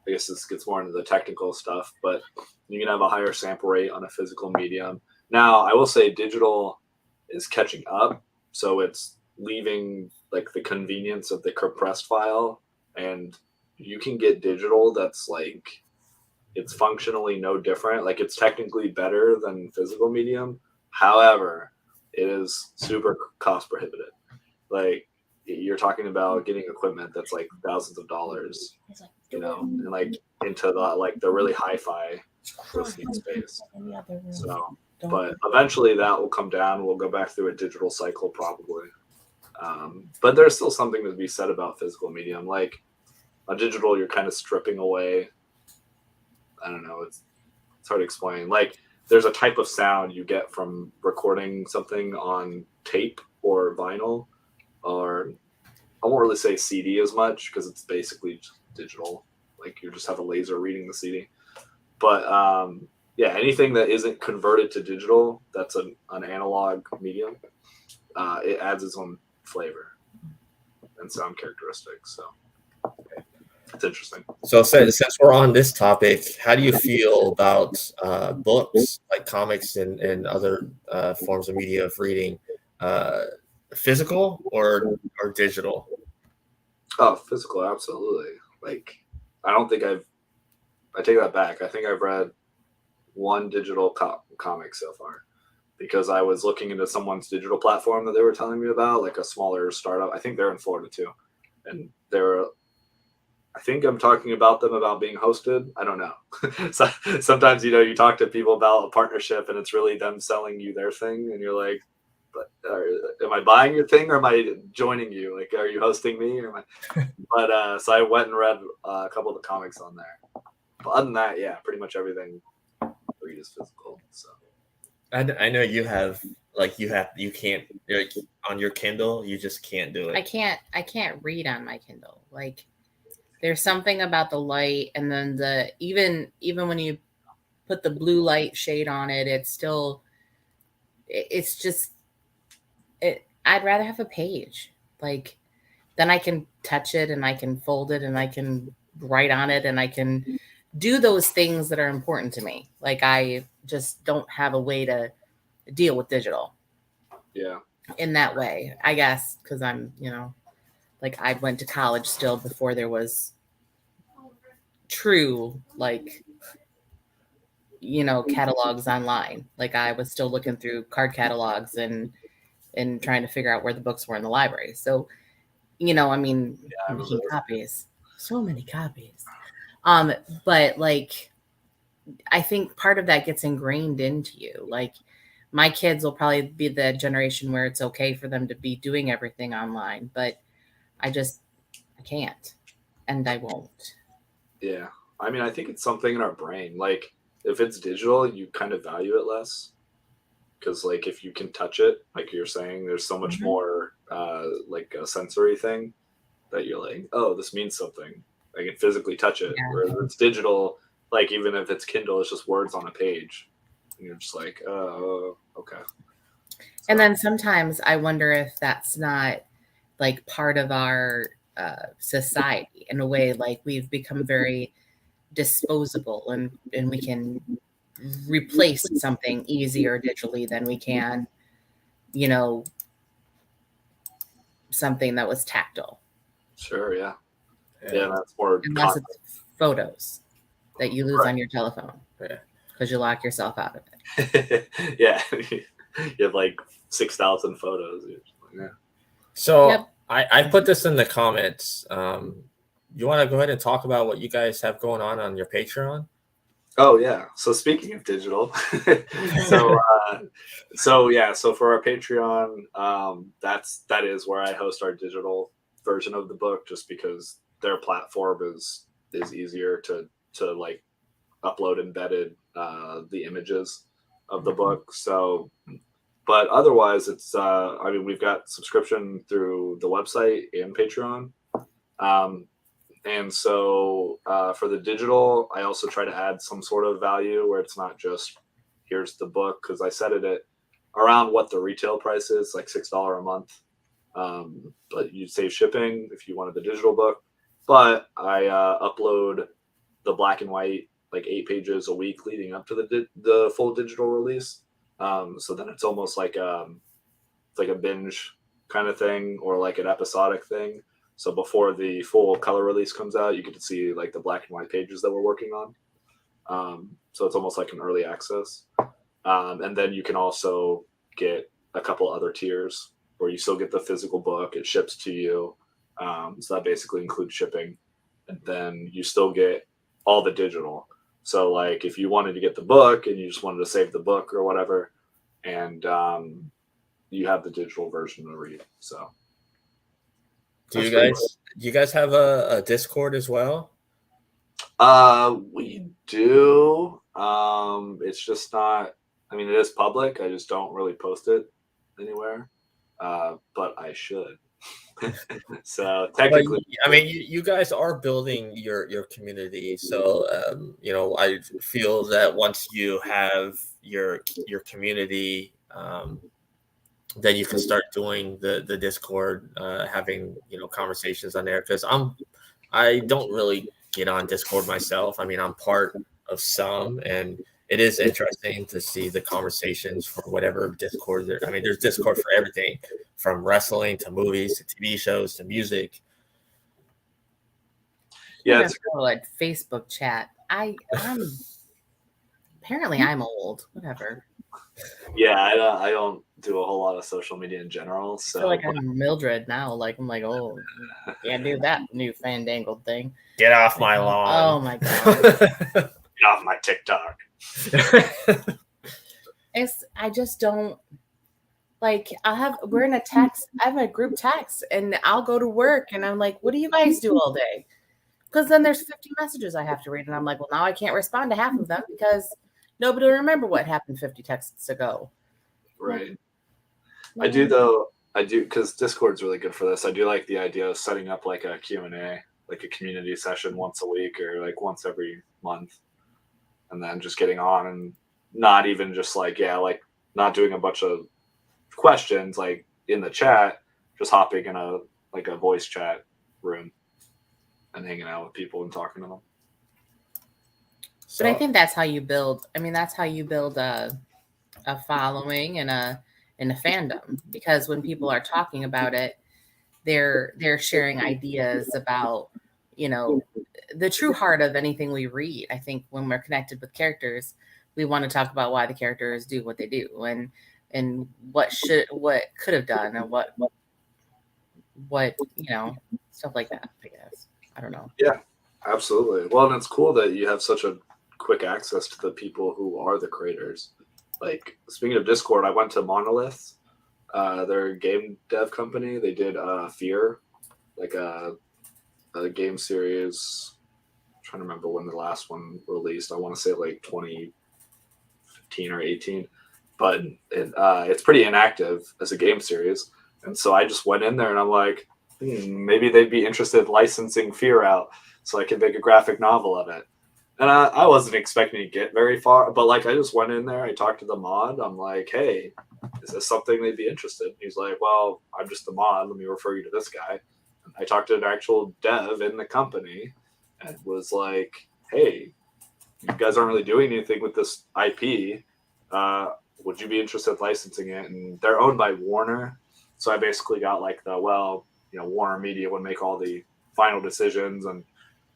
[SPEAKER 3] guess this gets more into the technical stuff, but you can have a higher sample rate on a physical medium. Now, I will say digital is catching up, so it's leaving like the convenience of the compressed file, and you can get digital that's like, it's functionally no different. Like, it's technically better than physical medium. However, it is super cost prohibitive. Like, you're talking about getting equipment that's like thousands of dollars, and like into the really hi-fi listening space. So, but eventually that will come down. We'll go back through a digital cycle probably. But there's still something to be said about physical medium. Like a digital, you're kind of stripping away. I don't know. It's hard to explain. Like there's a type of sound you get from recording something on tape or vinyl, or I won't really say CD as much because it's basically just digital. Like you just have a laser reading the CD. But yeah, anything that isn't converted to digital, that's an analog medium, it adds its own flavor and sound characteristics. So it's interesting.
[SPEAKER 1] So since we're on this topic, how do you feel about books like comics and other forms of media of reading, physical or digital?
[SPEAKER 3] Oh, physical, absolutely. Like I take that back. I think I've read one digital comic so far, because I was looking into someone's digital platform that they were telling me about, like a smaller startup. I think they're in Florida too. And I think I'm talking about them about being hosted. I don't know. So sometimes, you talk to people about a partnership and it's really them selling you their thing. And you're like, but am I buying your thing or am I joining you? Like, are you hosting me? But so I went and read a couple of the comics on there. But other than that, yeah, pretty much everything read is physical. So
[SPEAKER 1] I know you can't, like, on your Kindle, you just can't do it.
[SPEAKER 2] I can't read on my Kindle. Like there's something about the light, and then even when you put the blue light shade on it, I'd rather have a page. Like then I can touch it and I can fold it and I can write on it and I can do those things that are important to me. Like I just don't have a way to deal with digital.
[SPEAKER 3] Yeah.
[SPEAKER 2] In that way, I guess, because I'm, like I went to college still before there was true, like, catalogs online. Like I was still looking through card catalogs and trying to figure out where the books were in the library. So, making copies, so many copies. But like, I think part of that gets ingrained into you. Like my kids will probably be the generation where it's okay for them to be doing everything online, but I can't, and I won't.
[SPEAKER 3] Yeah. I mean, I think it's something in our brain. Like, if it's digital, you kind of value it less. Because, like, if you can touch it, like you're saying, there's so much more, like, a sensory thing that you're like, oh, this means something. I can physically touch it.
[SPEAKER 2] Yeah.
[SPEAKER 3] Whereas it's digital, like, even if it's Kindle, it's just words on a page. And you're just like, oh, okay.
[SPEAKER 2] And then sometimes I wonder if that's not like part of our society in a way, like we've become very disposable, and we can replace something easier digitally than we can, you know, something that was tactile.
[SPEAKER 3] Sure, yeah. Yeah, that's more
[SPEAKER 2] unless it's photos that you lose
[SPEAKER 3] Right.
[SPEAKER 2] on your telephone
[SPEAKER 1] Yeah.
[SPEAKER 2] because you lock yourself out of it.
[SPEAKER 3] Yeah. You have like 6,000 photos. Yeah.
[SPEAKER 1] So
[SPEAKER 2] Yep.
[SPEAKER 1] I put this in the comments. You want to go ahead and talk about what you guys have going on your Patreon?
[SPEAKER 3] Oh yeah. So speaking of digital, so for our Patreon, that is where I host our digital version of the book, just because their platform is easier to like upload embedded the images of the book. So, but otherwise, it's I mean, we've got subscription through the website and Patreon. And so for the digital, I also try to add some sort of value where it's not just here's the book, because I set it at around what the retail price is, like $6 a month. But you'd save shipping if you wanted the digital book. But I upload the black and white, like 8 pages a week leading up to the full digital release. So then it's almost like it's like a binge kind of thing, or like an episodic thing. So before the full color release comes out, you get to see like the black and white pages that we're working on. So it's almost like an early access. And then you can also get a couple other tiers where you still get the physical book. It ships to you. So that basically includes shipping. And then you still get all the digital. So like if you wanted to get the book and you just wanted to save the book or whatever, and you have the digital version to read. So
[SPEAKER 1] Do you guys have a Discord as well?
[SPEAKER 3] We do. It's just not, I mean, it is public. I just don't really post it anywhere. But I should. So technically,
[SPEAKER 1] I mean, you guys are building your community. So, I feel that once you have your community, then you can start doing the Discord, having conversations on there. Because I don't really get on Discord myself. I mean, I'm part of some, and it is interesting to see the conversations for whatever Discord there. I mean, there's Discord for everything, from wrestling to movies to TV shows to music.
[SPEAKER 3] yeah,
[SPEAKER 2] It's a Facebook chat. I'm apparently I'm old. Whatever.
[SPEAKER 3] yeah. I don't do a whole lot of social media in general.
[SPEAKER 2] I
[SPEAKER 3] So
[SPEAKER 2] feel like I'm Mildred now. Like I'm like, oh, can't do that new fandangled thing.
[SPEAKER 1] Get off my lawn!
[SPEAKER 2] Oh my god!
[SPEAKER 3] get off my TikTok.
[SPEAKER 2] I just don't like. We're in a text. I have a group text, and I'll go to work, and I'm like, what do you guys do all day? Because then there's 50 messages I have to read, and I'm like, well, now I can't respond to half of them because nobody will remember what happened 50 texts ago.
[SPEAKER 3] Right. I do though. I do, because Discord's really good for this. I do like the idea of setting up like a Q&A, like a community session once a week or like once every month, and then just getting on and not even just like not doing a bunch of questions like in the chat, just hopping in a voice chat room and hanging out with people and talking to them.
[SPEAKER 2] But I think that's how you build. I mean, that's how you build a following and a fandom, because when people are talking about it, they're sharing ideas about, the true heart of anything we read. I think when we're connected with characters, we want to talk about why the characters do what they do, and what could have done, and what stuff like that, I guess. I don't know.
[SPEAKER 3] Yeah, absolutely. Well, and it's cool that you have such a quick access to the people who are the creators. like speaking of Discord, I went to Monolith, their game dev company. They did Fear, like a game series. I'm trying to remember when the last one released. I want to say like 2015 or 18, but it's pretty inactive as a game series. And so I just went in there and I'm like, maybe they'd be interested in licensing Fear out so I could make a graphic novel of it. And I wasn't expecting to get very far, but like I just went in there, I talked to the mod. I'm like, hey, is this something they'd be interested in? He's like, well, I'm just the mod. Let me refer you to this guy. And I talked to an actual dev in the company and was like, hey, you guys aren't really doing anything with this IP. Would you be interested in licensing it? And they're owned by Warner. So I basically got like Warner Media would make all the final decisions. And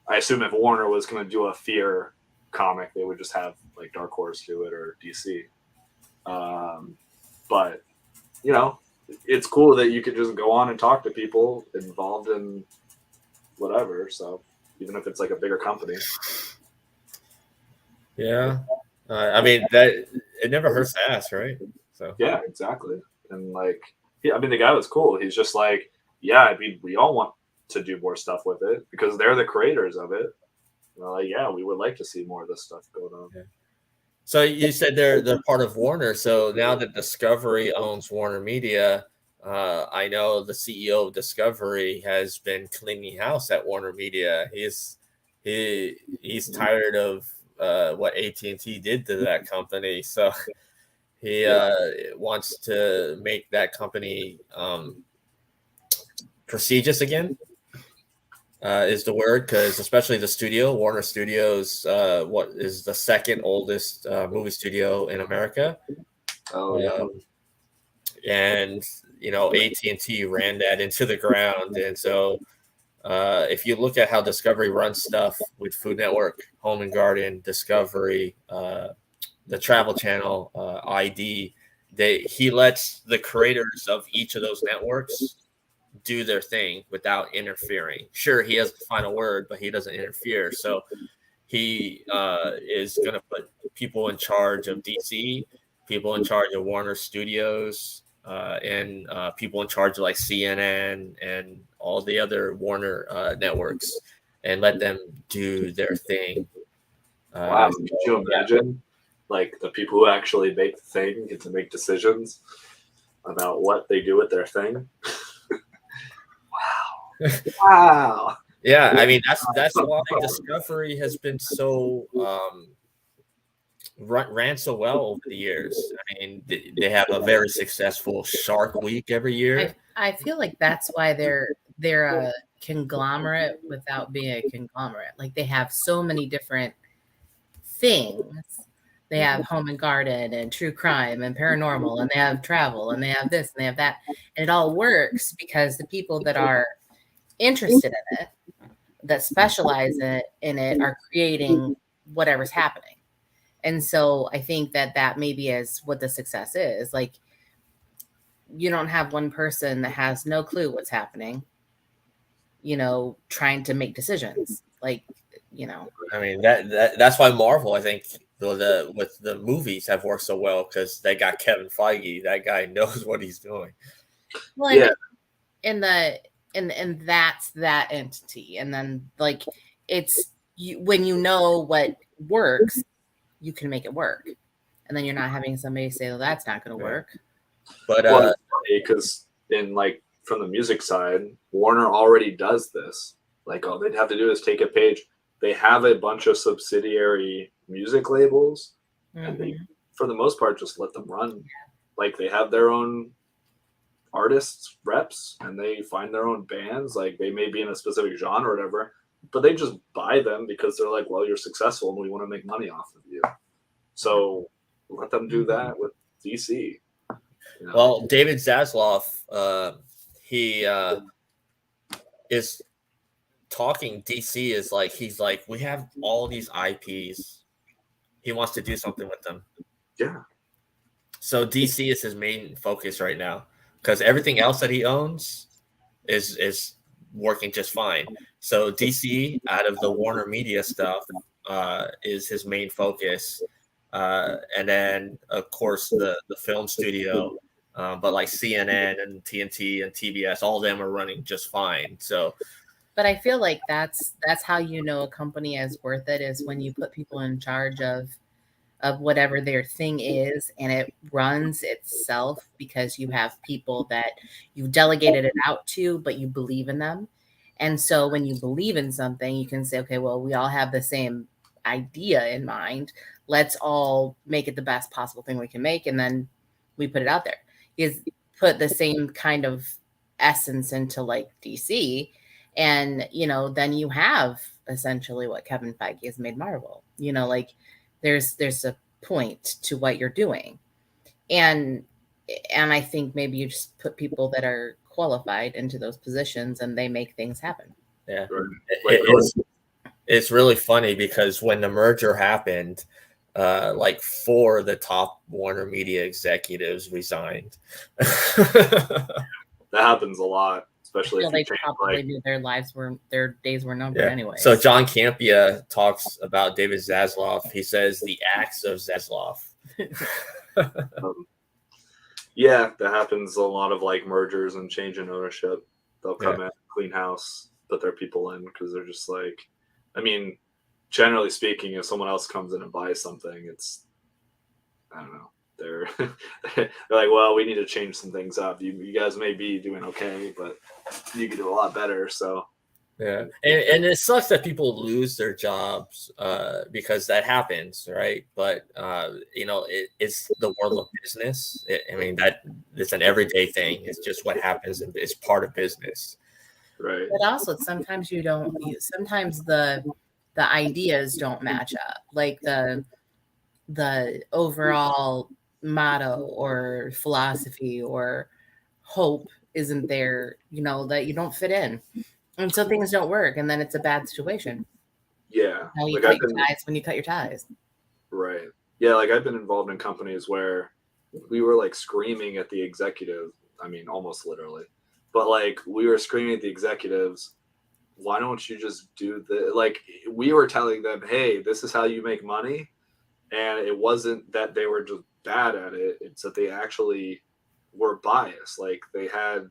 [SPEAKER 3] I assume if Warner was going to do a Fear comic, they would just have like Dark Horse do it or DC. But, it's cool that you could just go on and talk to people involved in whatever. So even if it's like a bigger company.
[SPEAKER 1] Yeah. I mean, that it never hurts to ask, right? So
[SPEAKER 3] yeah, exactly. And like, the guy was cool. He's just like, yeah, I mean, we all want to do more stuff with it because they're the creators of it. Like, yeah, we would like to see more of this stuff going on.
[SPEAKER 1] Yeah. So you said they're part of Warner. So now that Discovery owns Warner Media, I know the CEO of Discovery has been cleaning house at Warner Media. He's tired of what AT&T did to that company. So he wants to make that company prestigious again. Is the word, because especially the studio, Warner Studios, what is the second oldest movie studio in America.
[SPEAKER 3] Oh yeah.
[SPEAKER 1] And AT&T ran that into the ground. And so if you look at how Discovery runs stuff with Food Network, Home and Garden, Discovery, the Travel Channel, ID, he lets the creators of each of those networks do their thing without interfering. Sure, he has the final word, but he doesn't interfere. So he is going to put people in charge of DC, people in charge of Warner Studios, and people in charge of like CNN and all the other Warner networks, and let them do their thing.
[SPEAKER 3] Wow, could you imagine? Like the people who actually make the thing get to make decisions about what they do with their thing. Wow.
[SPEAKER 1] Yeah, I mean that's why Discovery has been so ran so well over the years. I mean, they have a very successful Shark Week every year.
[SPEAKER 2] I feel like that's why they're a conglomerate without being a conglomerate. Like they have so many different things. They have Home and Garden and True Crime and Paranormal, and they have Travel, and they have this and they have that, and it all works because the people that are interested in it, that specialize in it, are creating whatever's happening. And so I think that maybe is what the success is. Like, you don't have one person that has no clue what's happening, trying to make decisions. Like,
[SPEAKER 1] I mean, that's why Marvel, I think, with the movies have worked so well, because they got Kevin Feige. That guy knows what he's doing.
[SPEAKER 2] Well, yeah. And that's that entity. And then like it's when you know what works, you can make it work. And then you're not having somebody say, well, that's not going to work.
[SPEAKER 1] But
[SPEAKER 3] because in like from the music side, Warner already does this. Like all they'd have to do is take a page. They have a bunch of subsidiary music labels, and they, for the most part, just let them run. Like they have their own artists reps, and they find their own bands. Like they may be in a specific genre or whatever, but they just buy them because they're like, well, you're successful and we want to make money off of you. So let them do that with DC.
[SPEAKER 1] Well, David Zaslav, he is talking. DC is like, he's like, we have all these IPs. He wants to do something with them.
[SPEAKER 3] Yeah.
[SPEAKER 1] So DC is his main focus right now, because everything else that he owns is working just fine. So DC, out of the Warner Media stuff, is his main focus. And then of course the film studio, but like CNN and TNT and TBS, all of them are running just fine. So
[SPEAKER 2] But I feel like that's how you know a company is worth it, is when you put people in charge of whatever their thing is, and it runs itself because you have people that you delegated it out to, but you believe in them. And so when you believe in something, you can say, okay, well, we all have the same idea in mind. Let's all make it the best possible thing we can make. And then we put it out there. Is put the same kind of essence into like DC. And, then you have essentially what Kevin Feige has made Marvel, like there's a point to what you're doing. And I think maybe you just put people that are qualified into those positions and they make things happen.
[SPEAKER 1] yeah,
[SPEAKER 3] Like,
[SPEAKER 1] it's really funny because when the merger happened, like 4 of the top Warner Media executives resigned.
[SPEAKER 3] that happens a lot, especially if you
[SPEAKER 2] They
[SPEAKER 3] change,
[SPEAKER 2] probably knew their days were numbered anyway.
[SPEAKER 1] So John Campia talks about David Zaslav. He says the axe of Zaslav.
[SPEAKER 3] Yeah, that happens a lot of like mergers and change in ownership. They'll come in, clean house, put their people in because they're just like, I mean, generally speaking, if someone else comes in and buys something, it's, I don't know, they're they're like, well, we need to change some things up. You guys may be doing okay, but you can do a lot better. So
[SPEAKER 1] yeah, and it sucks that people lose their jobs because that happens, right? But it's the world of business. I mean, that it's an everyday thing. It's just what happens, and it's part of business.
[SPEAKER 3] right.
[SPEAKER 2] But also sometimes sometimes the ideas don't match up. Like the overall motto or philosophy or hope isn't there, that you don't fit in. And so things don't work, and then it's a bad situation.
[SPEAKER 3] Yeah,
[SPEAKER 2] How you
[SPEAKER 3] like
[SPEAKER 2] cut your ties when you cut your ties.
[SPEAKER 3] right. Yeah, like I've been involved in companies where we were like screaming at the executive. I mean, almost literally, but like we were screaming at the executives. Why don't you just do the like? We were telling them, hey, this is how you make money, and it wasn't that they were just bad at it. It's that they actually were biased. Like they had,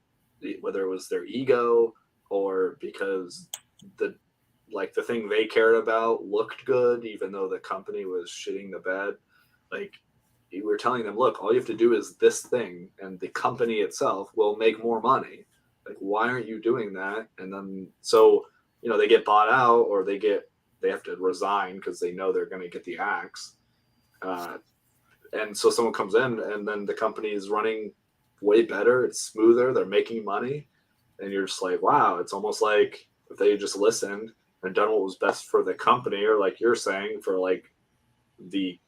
[SPEAKER 3] whether it was their ego or because the thing they cared about looked good, even though the company was shitting the bed. Like we were telling them, look, all you have to do is this thing, and the company itself will make more money. Like, why aren't you doing that? And then so they get bought out, or they have to resign because they know they're going to get the axe. And so someone comes in, and then the company is running way better. It's smoother. They're making money, and you're just like, wow. It's almost like if they just listened and done what was best for the company, or like you're saying, for like the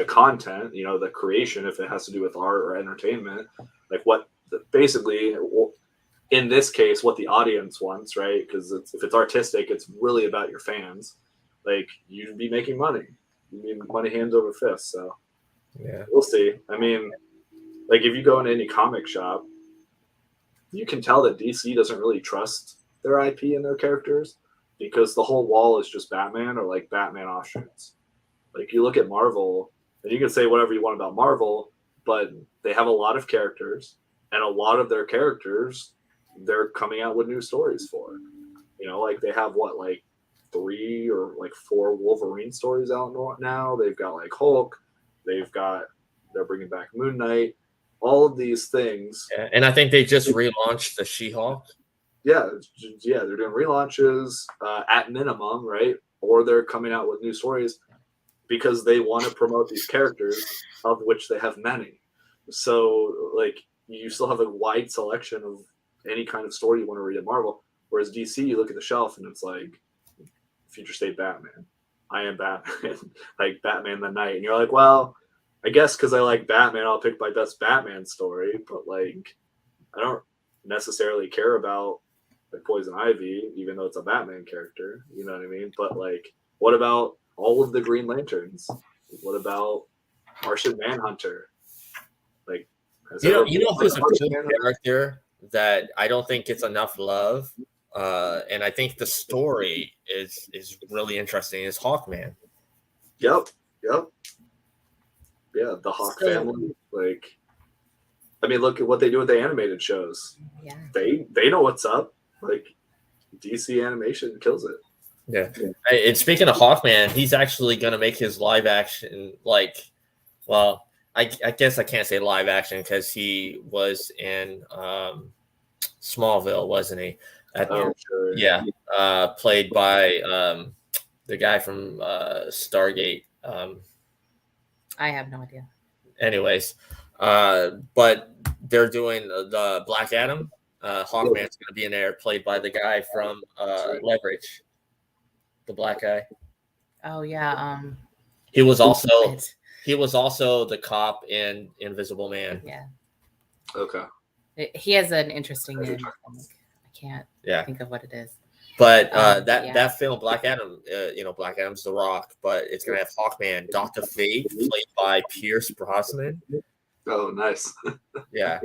[SPEAKER 3] content, the creation, if it has to do with art or entertainment, like basically, in this case, what the audience wants, right? Because if it's artistic, it's really about your fans. Like, you'd be making money. You need money hands over fist. So
[SPEAKER 1] yeah,
[SPEAKER 3] we'll see. I mean, like if you go into any comic shop, you can tell that DC doesn't really trust their IP and their characters because the whole wall is just Batman or like Batman offshoots. Like you look at Marvel, and you can say whatever you want about Marvel, but they have a lot of characters, and a lot of their characters they're coming out with new stories for. Like they have like 3 or like 4 Wolverine stories out now. They've got like Hulk. They're bringing back Moon Knight. All of these things.
[SPEAKER 1] Yeah, and I think they just relaunched the She-Hulk.
[SPEAKER 3] Yeah, they're doing relaunches at minimum, right? Or they're coming out with new stories because they want to promote these characters, of which they have many. So, like, you still have a wide selection of any kind of story you want to read at Marvel. Whereas DC, you look at the shelf and it's like Future State Batman, I Am Batman, like Batman the Knight, and you're like, well, I guess because I like Batman, I'll pick my best Batman story. But like, I don't necessarily care about like Poison Ivy, even though it's a Batman character. You know what I mean? But like, what about all of the Green Lanterns? What about Martian Manhunter? Like,
[SPEAKER 1] you know who's a cool character that I don't think gets enough love, and I think the story is really interesting. Is Hawkman?
[SPEAKER 3] Yep. Yeah, the Hawk
[SPEAKER 2] So-
[SPEAKER 3] family. Like, I mean, look at what they do with the animated shows.
[SPEAKER 2] Yeah.
[SPEAKER 3] They know what's up. Like, DC animation kills it.
[SPEAKER 1] Yeah. And speaking of Hawkman, he's actually going to make his live action, like, well, I guess I can't say live action because he was in Smallville, wasn't he?
[SPEAKER 3] Sure.
[SPEAKER 1] Yeah. Played by the guy from Stargate.
[SPEAKER 2] I have no idea.
[SPEAKER 1] Anyways, but they're doing the Black Adam. Hawkman's going to be in there, played by the guy from Leverage, the black guy.
[SPEAKER 2] Oh yeah.
[SPEAKER 1] He was also
[SPEAKER 2] What?
[SPEAKER 1] the cop in Invisible Man.
[SPEAKER 2] Yeah.
[SPEAKER 3] Okay.
[SPEAKER 2] He has an interesting name. I can't think of what it is.
[SPEAKER 1] But
[SPEAKER 2] yeah.
[SPEAKER 1] that film, Black Adam, Black Adam's The Rock, but it's gonna have Hawkman, Dr. Fate, played by Pierce Brosnan.
[SPEAKER 3] Oh, nice.
[SPEAKER 1] Yeah.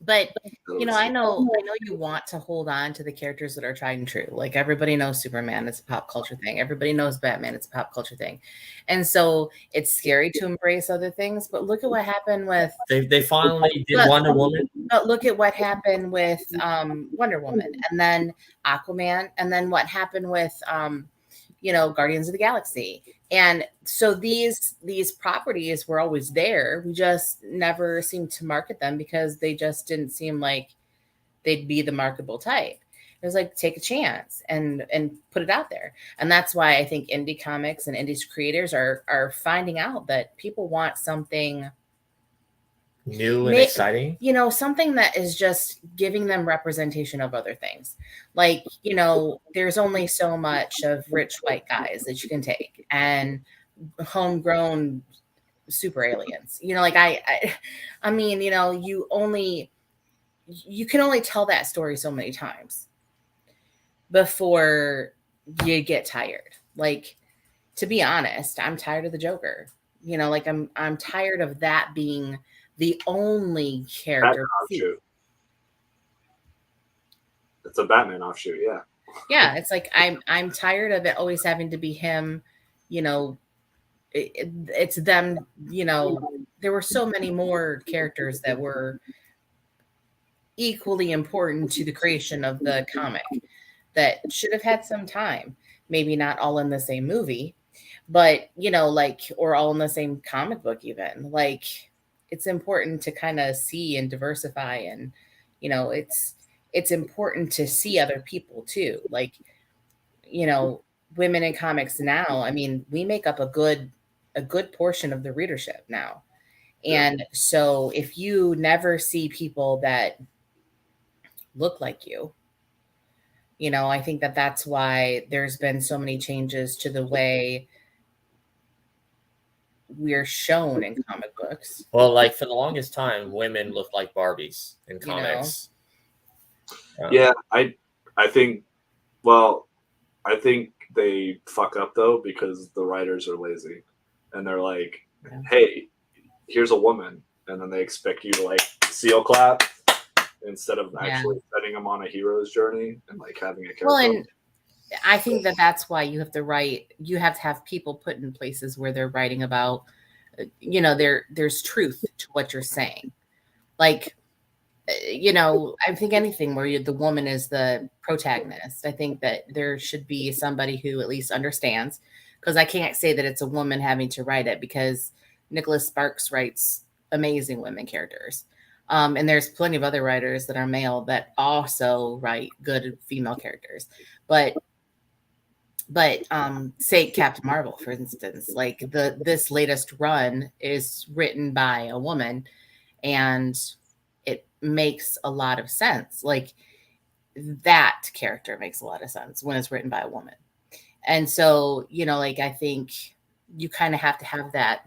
[SPEAKER 2] But I know you want to hold on to the characters that are tried and true. Like everybody knows Superman, it's a pop culture thing. Everybody knows Batman, it's a pop culture thing. And so it's scary to embrace other things. But look at what happened with
[SPEAKER 1] They finally did Wonder Woman.
[SPEAKER 2] But look at what happened with Wonder Woman, and then Aquaman, and then what happened with Guardians of the Galaxy. And so these properties were always there. We just never seemed to market them because they just didn't seem like they'd be the marketable type. It was like, take a chance and put it out there. And that's why I think indie comics and indie creators are finding out that people want something
[SPEAKER 1] new and exciting.
[SPEAKER 2] Something that is just giving them representation of other things. Like, there's only so much of rich white guys that you can take and homegrown super aliens. I mean, you can only tell that story so many times before you get tired. Like, to be honest, I'm tired of the Joker. I'm tired of that being the only character.
[SPEAKER 3] It's a Batman offshoot, yeah.
[SPEAKER 2] Yeah, it's like I'm tired of it always having to be him. It's them. There were so many more characters that were equally important to the creation of the comic that should have had some time. Maybe not all in the same movie, but or all in the same comic book even. Like, it's important to kind of see and diversify, and it's important to see other people too. Like, women in comics now, I mean, we make up a good portion of the readership now. And so if you never see people that look like you, I think that's why there's been so many changes to the way we're shown in comic books.
[SPEAKER 1] Well, like for the longest time, women looked like Barbies in comics.
[SPEAKER 3] Yeah, I think they fuck up though because the writers are lazy and they're like, hey, here's a woman, and then they expect you to like seal clap instead of actually setting them on a hero's journey and like having a character.
[SPEAKER 2] Well, and I think that's why you have to have people put in places where they're writing about, there's truth to what you're saying. Like, I think anything where the woman is the protagonist, I think that there should be somebody who at least understands, because I can't say that it's a woman having to write it, because Nicholas Sparks writes amazing women characters. And there's plenty of other writers that are male that also write good female characters. But say Captain Marvel, for instance, like this latest run is written by a woman, and it makes a lot of sense. Like, that character makes a lot of sense when it's written by a woman. And so, I think you kind of have to have that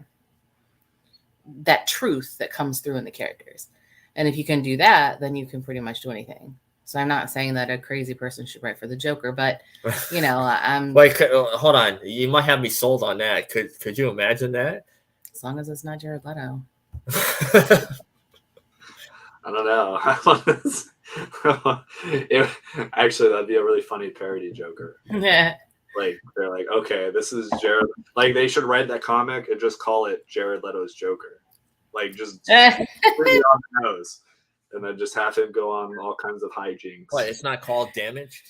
[SPEAKER 2] truth that comes through in the characters. And if you can do that, then you can pretty much do anything. So I'm not saying that a crazy person should write for the Joker, but I'm
[SPEAKER 1] Wait, hold on. You might have me sold on that. Could you imagine that?
[SPEAKER 2] As long as it's not Jared Leto.
[SPEAKER 3] I don't know. Actually, that'd be a really funny parody Joker.
[SPEAKER 2] Yeah.
[SPEAKER 3] Like they're like, okay, this is Jared. Like they should write that comic and just call it Jared Leto's Joker. Like just pretty on the nose, and then just have him go on all kinds of hijinks.
[SPEAKER 1] What? It's not called Damage.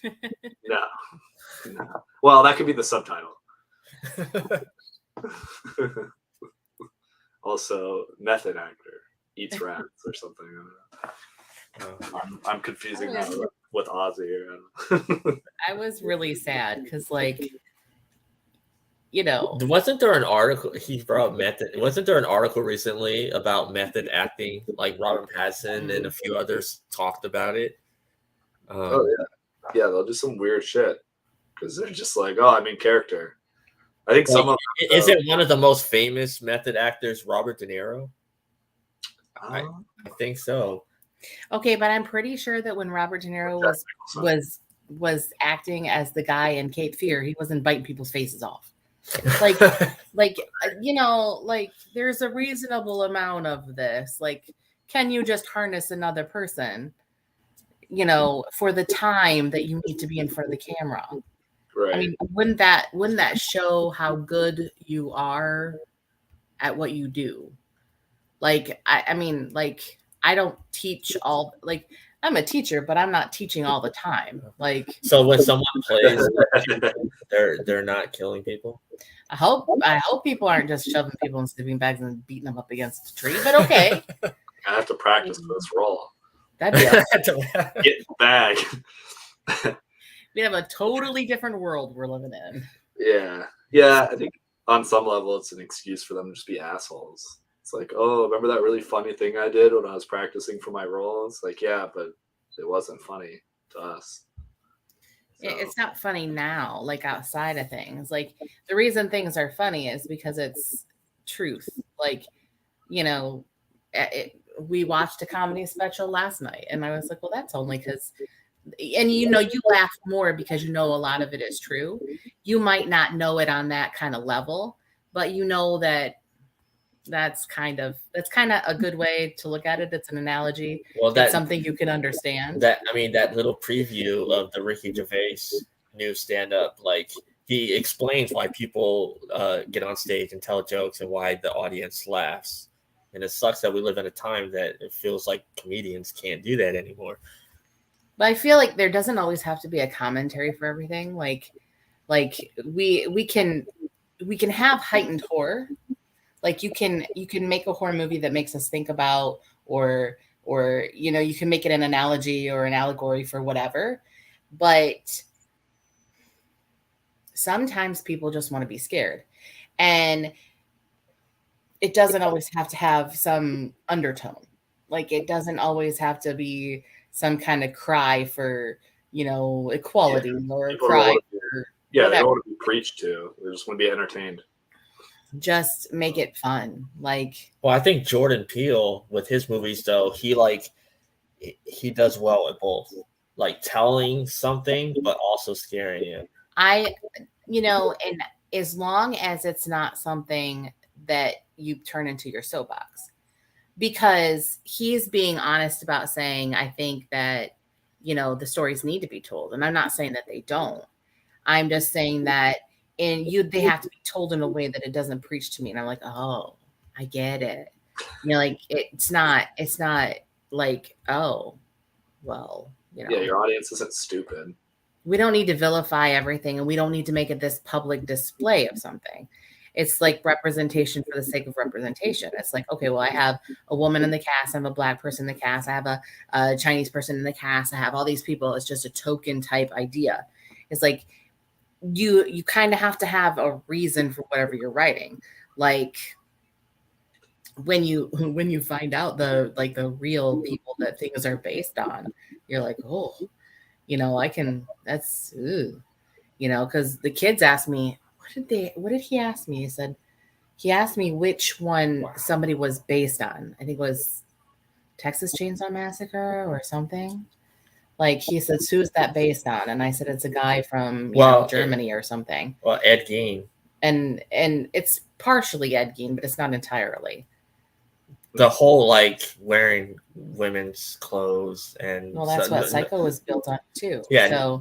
[SPEAKER 3] No. Well, that could be the subtitle. Also, method actor eats rats or something. I'm confusing that with Ozzy.
[SPEAKER 2] I was really sad because, like, you know,
[SPEAKER 1] wasn't there an article he brought method? Wasn't there an article recently about method acting? Like Robin Pattinson and a few others talked about it.
[SPEAKER 3] Oh yeah, they'll do some weird shit because they're just like, oh, I'm in character. I think some of
[SPEAKER 1] is it one of the most famous method actors, Robert De Niro? I think so.
[SPEAKER 2] Okay, but I'm pretty sure that when Robert De Niro was acting as the guy in Cape Fear, he wasn't biting people's faces off. Like, you know, like there's a reasonable amount of this. Like, can you just harness another person, you know, for the time that you need to be in front of the camera?
[SPEAKER 3] Right.
[SPEAKER 2] I mean, wouldn't that show how good you are at what you do? Like, I mean, like, I don't teach all, like, I'm a teacher, but I'm not teaching all the time. Like,
[SPEAKER 1] so when someone plays, they're not killing people.
[SPEAKER 2] I hope people aren't just shoving people in sleeping bags and beating them up against a tree. But okay,
[SPEAKER 3] I have to practice for this role.
[SPEAKER 2] that'd be awesome.
[SPEAKER 3] Get in the bag.
[SPEAKER 2] We have a totally different world we're living in.
[SPEAKER 3] Yeah. I think on some level it's an excuse for them to just be assholes. It's like, oh, remember that really funny thing I did when I was practicing for my role? It's like, yeah, but it wasn't funny to us. So.
[SPEAKER 2] It's not funny now, like outside of things. Like the reason things are funny is because it's truth. Like, you know, we watched a comedy special last night and I was like, well, that's only because, and you know, you laugh more because you know a lot of it is true. You might not know it on that kind of level, but you know that that's kind of a good way to look at it. It's an analogy. Well, that's something you can understand.
[SPEAKER 1] That little preview of the Ricky Gervais new stand-up, like he explains why people get on stage and tell jokes and why the audience laughs. And it sucks that we live in a time that it feels like comedians can't do that anymore.
[SPEAKER 2] But I feel like there doesn't always have to be a commentary for everything. Like we can have heightened horror. Like you can make a horror movie that makes us think about, or you know, you can make it an analogy or an allegory for whatever. But sometimes people just want to be scared, and it doesn't always have to have some undertone. Like it doesn't always have to be some kind of cry for, you know, equality or a cry for
[SPEAKER 3] they don't want to be preached to. They just want to be entertained.
[SPEAKER 2] Just make it fun. Like,
[SPEAKER 1] well, I think Jordan Peele with his movies, though, he does well at both, like telling something but also scaring you.
[SPEAKER 2] You know, and as long as it's not something that you turn into your soapbox, because he's being honest about saying, I think that, you know, the stories need to be told, and I'm not saying that they don't. I'm just saying that. And they have to be told in a way that it doesn't preach to me. And I'm like, oh, I get it. You know, like it's not like, oh, well, you know.
[SPEAKER 3] Yeah, your audience isn't stupid.
[SPEAKER 2] We don't need to vilify everything, and we don't need to make it this public display of something. It's like representation for the sake of representation. It's like, okay, well, I have a woman in the cast, I have a Black person in the cast, I have a Chinese person in the cast, I have all these people. It's just a token type idea. It's like, you kind of have to have a reason for whatever you're writing. Like when you find out the real people that things are based on, you're like, oh, you know, that's, you know, because the kids asked me, what did he ask me? He asked me which one somebody was based on. I think it was Texas Chainsaw Massacre or something. Like he says, who's that based on? And I said, it's a guy from Germany or something.
[SPEAKER 1] Well, Ed Gein.
[SPEAKER 2] And it's partially Ed Gein, but it's not entirely.
[SPEAKER 1] the whole like wearing women's clothes and
[SPEAKER 2] Well, that's what Psycho was built on too.
[SPEAKER 1] Yeah,
[SPEAKER 2] So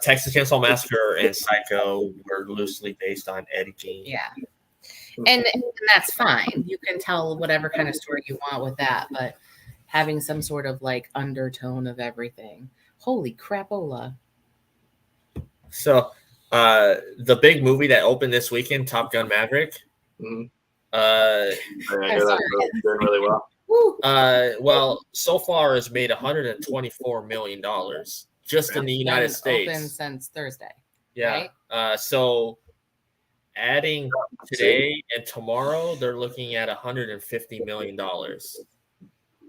[SPEAKER 1] Texas Chainsaw Massacre and Psycho were loosely based on Eddie Gein.
[SPEAKER 2] yeah, and that's fine. You can tell whatever kind of story you want with that, but having some sort of like undertone of everything. Holy crapola!
[SPEAKER 1] So, the big movie that opened this weekend, Top Gun Maverick.
[SPEAKER 3] Mhm.
[SPEAKER 1] Uh,
[SPEAKER 3] I hear that's doing really well.
[SPEAKER 2] Woo.
[SPEAKER 1] well, so far has made $124 million just in the United
[SPEAKER 2] Been
[SPEAKER 1] States.
[SPEAKER 2] open since Thursday.
[SPEAKER 1] Yeah.
[SPEAKER 2] Right?
[SPEAKER 1] So adding today and tomorrow, they're looking at $150 million.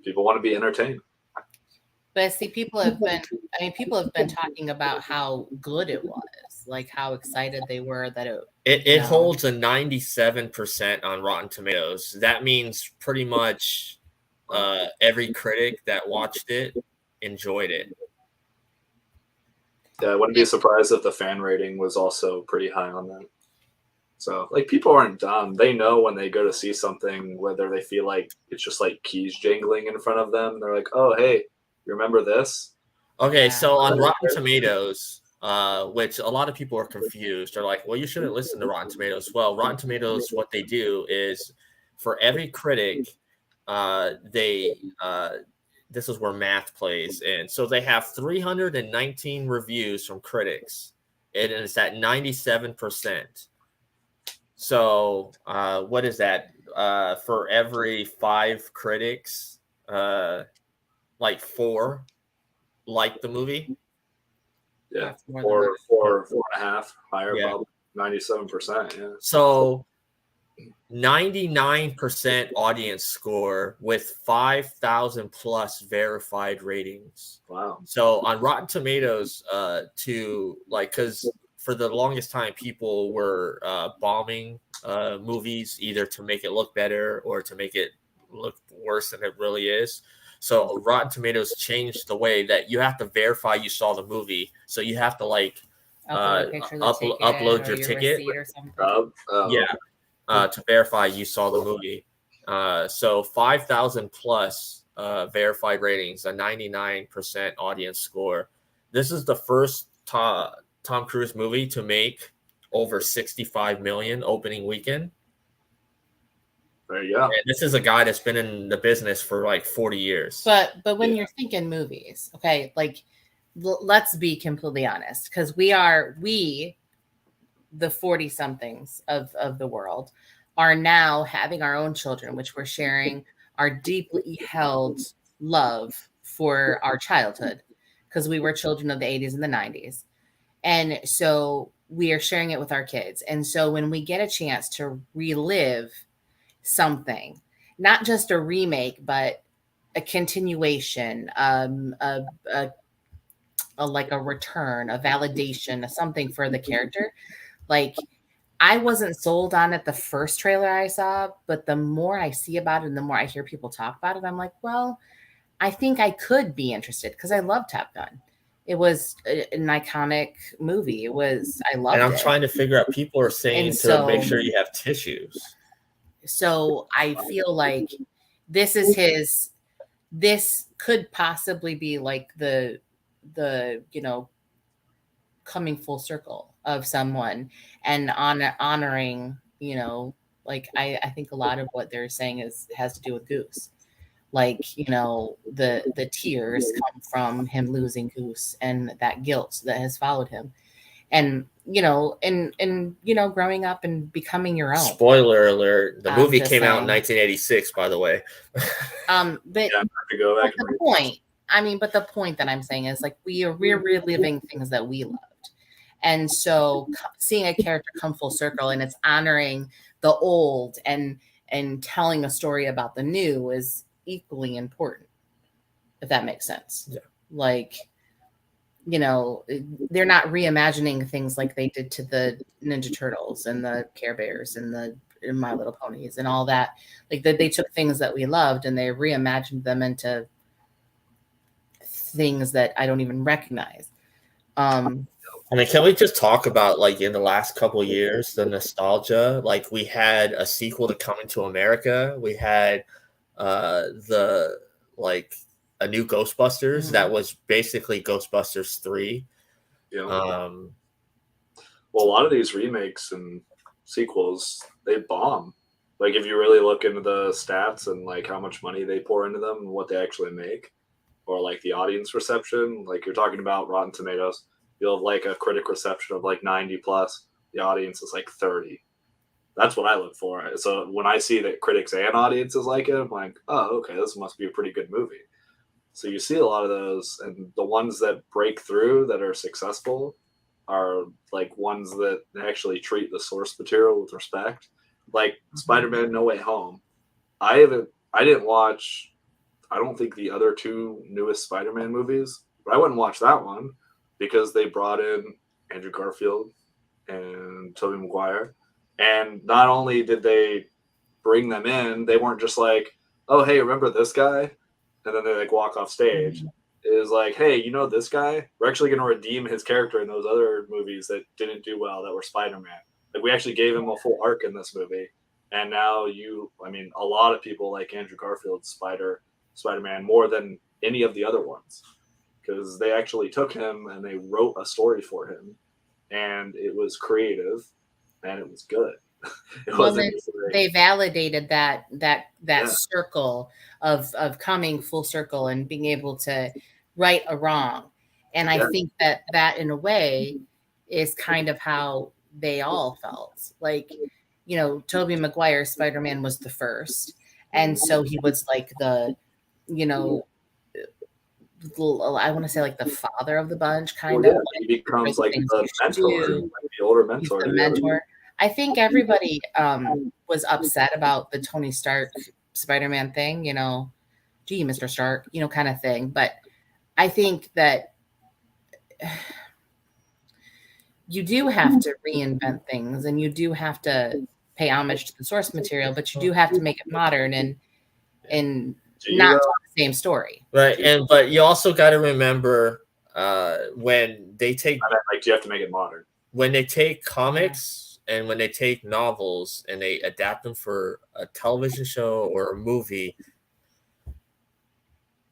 [SPEAKER 3] People want to be entertained.
[SPEAKER 2] But see, people have been talking about how good it was, like how excited they were that
[SPEAKER 1] it holds a 97% on Rotten Tomatoes. That means pretty much every critic that watched it enjoyed it.
[SPEAKER 3] Yeah, I wouldn't be surprised if the fan rating was also pretty high on that. So, like, people aren't dumb. They know when they go to see something, whether they feel like it's just like keys jingling in front of them. They're like, oh, hey, you remember this?
[SPEAKER 1] Okay, so on Rotten Tomatoes, which a lot of people are confused. They're like, well, you shouldn't listen to Rotten Tomatoes. Well, Rotten Tomatoes, what they do is for every critic, this is where math plays in. So they have 319 reviews from critics, and it's at 97%. So what is that? For every 5 critics, like 4 like the movie.
[SPEAKER 3] Yeah, 4.5 higher,
[SPEAKER 1] Yeah.
[SPEAKER 3] probably 97%. Yeah.
[SPEAKER 1] So 99% audience score with 5,000 plus verified ratings.
[SPEAKER 3] Wow.
[SPEAKER 1] So on Rotten Tomatoes, because for the longest time, people were bombing movies either to make it look better or to make it look worse than it really is. So Rotten Tomatoes changed the way that you have to verify you saw the movie. So you have to upload your ticket
[SPEAKER 2] or something.
[SPEAKER 1] To verify you saw the movie. So 5,000 plus verified ratings, a 99% audience score. This is the first Tom Cruise movie to make over 65 million opening weekend.
[SPEAKER 3] There you go.
[SPEAKER 1] And this is a guy that's been in the business for like 40 years.
[SPEAKER 2] But when you're thinking movies, okay, like let's be completely honest, because we the 40 somethings of the world are now having our own children, which we're sharing our deeply held love for our childhood, because we were children of the 80s and the 90s. And so we are sharing it with our kids. And so when we get a chance to relive something, not just a remake, but a continuation, like a return, a validation, something for the character. Like, I wasn't sold on it the first trailer I saw, but the more I see about it and the more I hear people talk about it, I'm like, well, I think I could be interested because I love Top Gun. It was an iconic movie. I loved it.
[SPEAKER 1] And I'm trying to figure out, people are saying to make sure you have tissues.
[SPEAKER 2] So I feel like this could possibly be like the coming full circle of someone and honoring, like I think a lot of what they're saying has to do with Goose. Like, the tears come from him losing Goose and that guilt that has followed him. And, growing up and becoming your own.
[SPEAKER 1] Spoiler alert, the movie came out in 1986, by the way.
[SPEAKER 2] But the point that I'm saying is, like, we're reliving things that we loved. And so seeing a character come full circle and it's honoring the old and telling a story about the new is equally important, if that makes sense.
[SPEAKER 1] Yeah.
[SPEAKER 2] Like, they're not reimagining things like they did to the Ninja Turtles and the Care Bears and My Little Ponies and all that. Like, they took things that we loved and they reimagined them into things that I don't even recognize.
[SPEAKER 1] Can we just talk about, like, in the last couple of years, the nostalgia? Like, we had a sequel to Coming to America. We had the like a new Ghostbusters that was basically Ghostbusters 3.
[SPEAKER 3] Yeah. Well, a lot of these remakes and sequels, they bomb. Like, if you really look into the stats and like how much money they pour into them and what they actually make, or like the audience reception, like you're talking about Rotten Tomatoes, you'll have like a critic reception of like 90 plus. The audience is like 30. That's what I look for. So when I see that critics and audiences like it, I'm like, oh, okay, this must be a pretty good movie. So you see a lot of those, and the ones that break through that are successful are like ones that actually treat the source material with respect. Like Spider-Man No Way Home. I didn't watch, I don't think, the other two newest Spider-Man movies, but I wouldn't watch that one because they brought in Andrew Garfield and Tobey Maguire. And not only did they bring them in, they weren't just like, oh, hey, remember this guy? And then they like walk off stage. It was like, hey, you know this guy? We're actually going to redeem his character in those other movies that didn't do well, that were Spider-Man. Like, we actually gave him a full arc in this movie. And now a lot of people like Andrew Garfield's Spider-Man more than any of the other ones, because they actually took him and they wrote a story for him, and it was creative and it was good.
[SPEAKER 2] They validated that circle of coming full circle and being able to right a wrong. And I think that in a way is kind of how they all felt. Like, you know, Tobey Maguire's Spider-Man was the first. And so he was like the, you know, I want to say like the father of the bunch, kind of.
[SPEAKER 3] He becomes like the mentor, like the older mentor.
[SPEAKER 2] He's the mentor. I think everybody was upset about the Tony Stark Spider-Man thing, you know, gee, Mr. Stark, you know, kind of thing. But I think that you do have to reinvent things, and you do have to pay homage to the source material, but you do have to make it modern and not tell the same story.
[SPEAKER 1] Right. But you also got to remember when they take,
[SPEAKER 3] like, you have to make it modern.
[SPEAKER 1] When they take comics and when they take novels and they adapt them for a television show or a movie,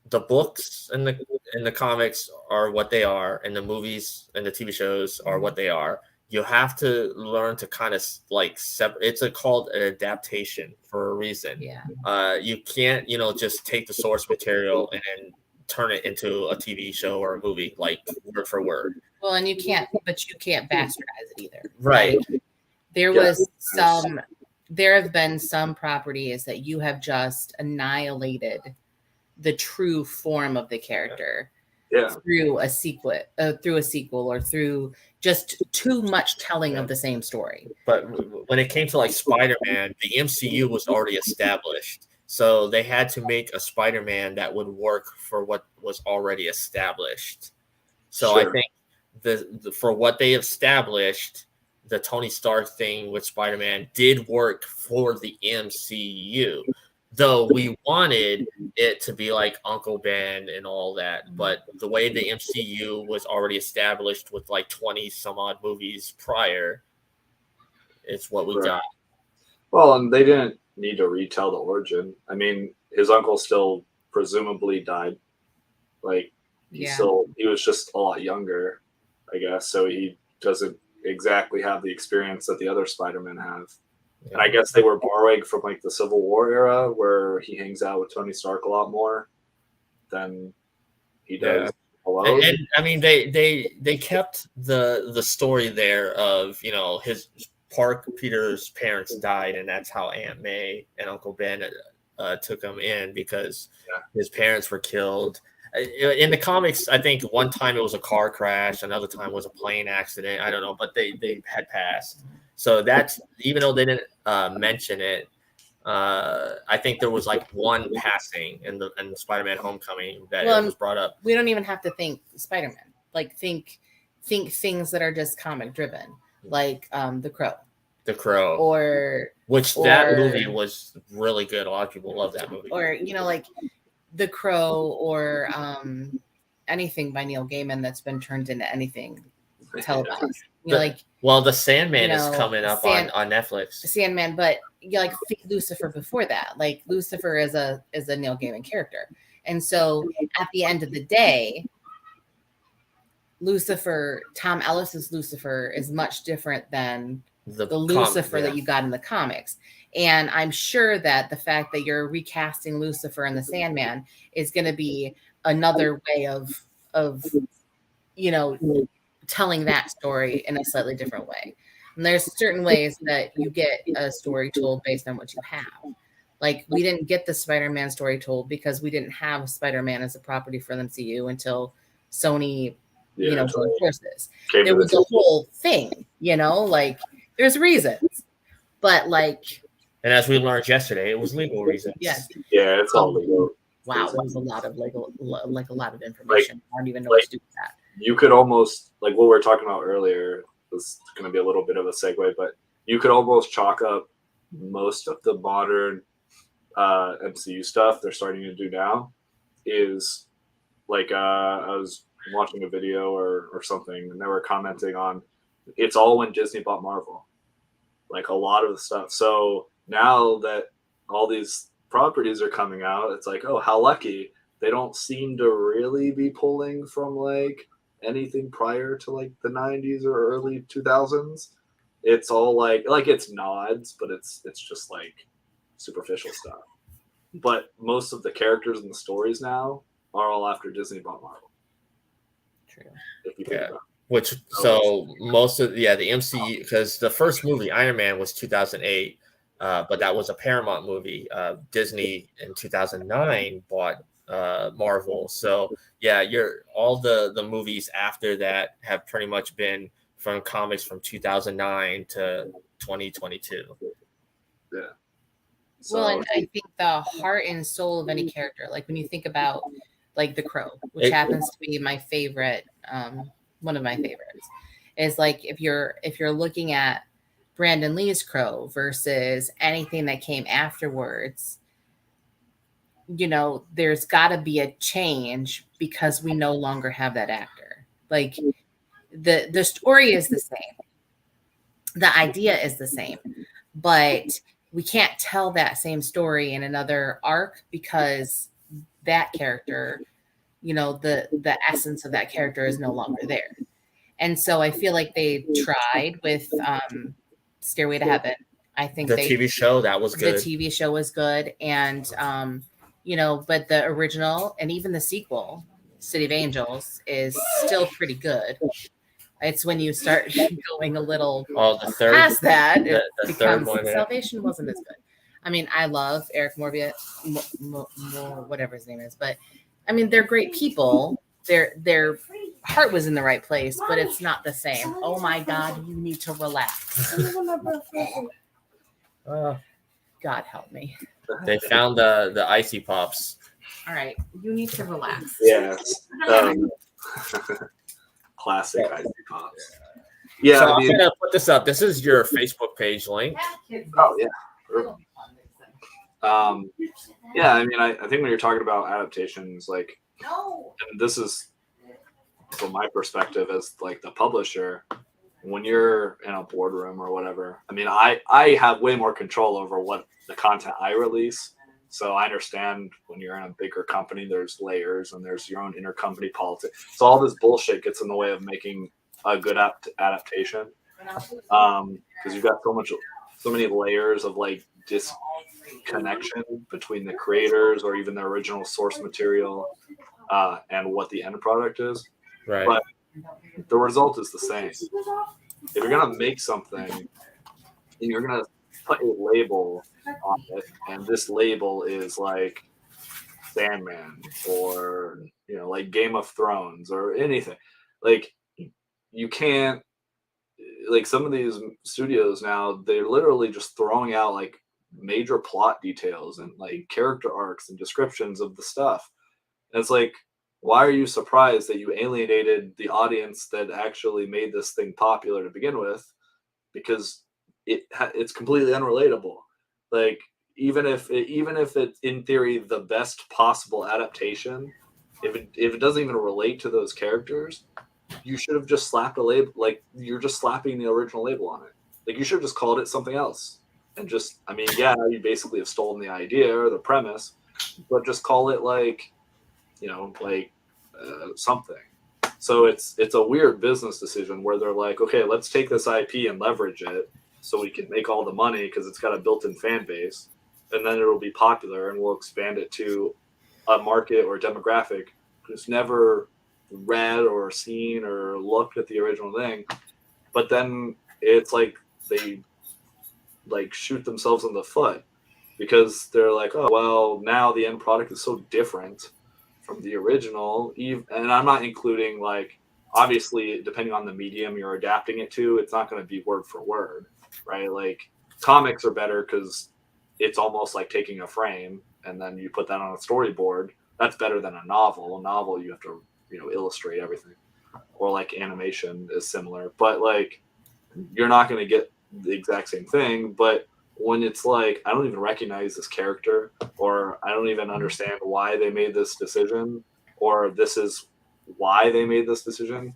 [SPEAKER 1] the books and the comics are what they are, and the movies and the TV shows are what they are. You have to learn to kind of like separate. It's called an adaptation for a reason.
[SPEAKER 2] Yeah.
[SPEAKER 1] You can't, you know, just take the source material and then turn it into a TV show or a movie, like word for word.
[SPEAKER 2] Well, and you can't bastardize it either.
[SPEAKER 1] Right.
[SPEAKER 2] There have been some properties that you have just annihilated the true form of the character through a sequel, or through just too much telling of the same story.
[SPEAKER 1] But when it came to like Spider-Man, the MCU was already established. So they had to make a Spider-Man that would work for what was already established. So I think for what they established, the Tony Stark thing with Spider-Man did work for the MCU, though we wanted it to be like Uncle Ben and all that. But the way the MCU was already established with like 20 some odd movies prior, it's what we got.
[SPEAKER 3] Well, and they didn't need to retell the origin. I mean, his uncle still presumably died. Like, he was just a lot younger, I guess. So he doesn't exactly have the experience that the other Spider-Men have. Yeah. And I guess they were borrowing from like the Civil War era, where he hangs out with Tony Stark a lot more than he does alone.
[SPEAKER 1] And I mean, they kept the story there of, you know, Peter's parents died, and that's how Aunt May and Uncle Ben took him in, because his parents were killed. In the comics, I think one time it was a car crash, another time was a plane accident. I don't know, but they had passed. So that's, even though they didn't mention it, I think there was like one passing in the Spider-Man Homecoming that it was brought up.
[SPEAKER 2] We don't even have to think Spider-Man. Like think things that are just comic driven, like The Crow.
[SPEAKER 1] The Crow, that movie was really good. A lot of people love that movie.
[SPEAKER 2] Or, you know, like The Crow, or anything by Neil Gaiman that's been turned into anything televised. You know,
[SPEAKER 1] The Sandman is coming up on Netflix.
[SPEAKER 2] Sandman, but like Lucifer before that. Like Lucifer is a Neil Gaiman character. And so at the end of the day, Lucifer, Tom Ellis's Lucifer is much different than the Lucifer that you got in the comics. And I'm sure that the fact that you're recasting Lucifer and the Sandman is going to be another way of telling that story in a slightly different way. And there's certain ways that you get a story told based on what you have. Like we didn't get the Spider-Man story told because we didn't have Spider-Man as a property for the MCU until Sony, joined forces. There was a whole thing, like there's reasons, but like.
[SPEAKER 1] And as we learned yesterday, it was legal reasons.
[SPEAKER 2] Yes.
[SPEAKER 3] Yeah, it's all legal.
[SPEAKER 2] Wow, there was a lot of legal, like a lot of information. I don't even know what to do with that.
[SPEAKER 3] You could almost, like what we were talking about earlier, this is going to be a little bit of a segue, but you could almost chalk up most of the modern MCU stuff they're starting to do now is like I was watching a video or something, and they were commenting on it's all when Disney bought Marvel, like a lot of the stuff. So now that all these properties are coming out, it's like, oh, how lucky. They don't seem to really be pulling from like anything prior to like the 90s or early 2000s. It's all like it's nods, but it's just like superficial stuff. But most of the characters and the stories now are all after Disney bought Marvel.
[SPEAKER 2] True.
[SPEAKER 3] If you think about it.
[SPEAKER 1] Which so most of the MCU, because the first movie Iron Man was 2008, but that was a Paramount movie. Disney in 2009 bought Marvel. So yeah, all the movies after that have pretty much been from comics from 2009 to 2022.
[SPEAKER 3] Yeah. So,
[SPEAKER 2] well, and I think the heart and soul of any character, like when you think about like the Crow, which happens to be my favorite, one of my favorites, is like if you're looking at Brandon Lee's Crow versus anything that came afterwards, there's got to be a change because we no longer have that actor. Like the story is the same, the idea is the same, but we can't tell that same story in another arc because that character, the essence of that character is no longer there. And so I feel like they tried with Stairway to Heaven. I think
[SPEAKER 1] the TV show that was good.
[SPEAKER 2] The TV show was good, and but the original and even the sequel, City of Angels, is still pretty good. It's when you start going a little past that, it becomes Salvation wasn't as good. I mean, I love Eric Morbius, whatever his name is, but I mean, they're great people. Their heart was in the right place, but it's not the same. Oh my God, you need to relax. God help me.
[SPEAKER 1] They found the icy pops.
[SPEAKER 2] All right, you need to relax.
[SPEAKER 3] Yes. Classic icy pops. Yeah.
[SPEAKER 1] So I'm gonna put this up. This is your Facebook page link.
[SPEAKER 3] Oh yeah. Sure. Yeah, I mean, I think when you're talking about adaptations, like, and this is from my perspective as like the publisher, when you're in a boardroom or whatever, I mean, I have way more control over what the content I release. So I understand when you're in a bigger company, there's layers and there's your own intercompany politics. So all this bullshit gets in the way of making a good adaptation. Because you've got so many layers of like disconnection between the creators or even the original source material and what the end product is.
[SPEAKER 1] Right.
[SPEAKER 3] But the result is the same. If you're gonna make something and you're gonna put a label on it, and this label is like Sandman or like Game of Thrones or anything, like you can't, like some of these studios now, they're literally just throwing out like major plot details and like character arcs and descriptions of the stuff. And it's like, why are you surprised that you alienated the audience that actually made this thing popular to begin with? Because it's completely unrelatable. Like even if it's in theory the best possible adaptation, if it doesn't even relate to those characters, you should have just slapped a label. Like you're just slapping the original label on it. Like you should have just called it something else and just, I mean, yeah, you basically have stolen the idea or the premise, but just call it like, something. So it's a weird business decision where they're like, okay, let's take this IP and leverage it so we can make all the money because it's got a built-in fan base, and then it'll be popular, and we'll expand it to a market or demographic who's never read or seen or looked at the original thing. But then it's like they like shoot themselves in the foot because they're like, oh well, now the end product is so different from the original. And I'm not including, like, obviously depending on the medium you're adapting it to, it's not going to be word for word, right? Like comics are better because it's almost like taking a frame and then you put that on a storyboard. That's better than a novel. A novel, you have to illustrate everything, or like animation is similar, but like you're not going to get the exact same thing. But when it's like, I don't even recognize this character, or I don't even understand why they made this decision, or this is why they made this decision,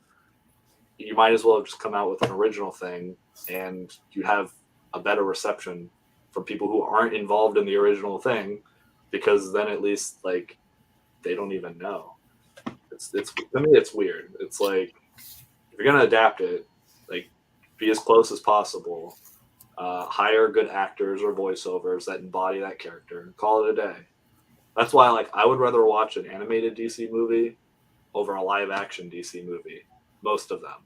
[SPEAKER 3] you might as well have just come out with an original thing, and you have a better reception from people who aren't involved in the original thing, because then at least like they don't even know. It's to me it's weird. It's like, if you're gonna adapt it, like be as close as possible. Hire good actors or voiceovers that embody that character and call it a day. That's why, like, I would rather watch an animated DC movie over a live action DC movie, most of them,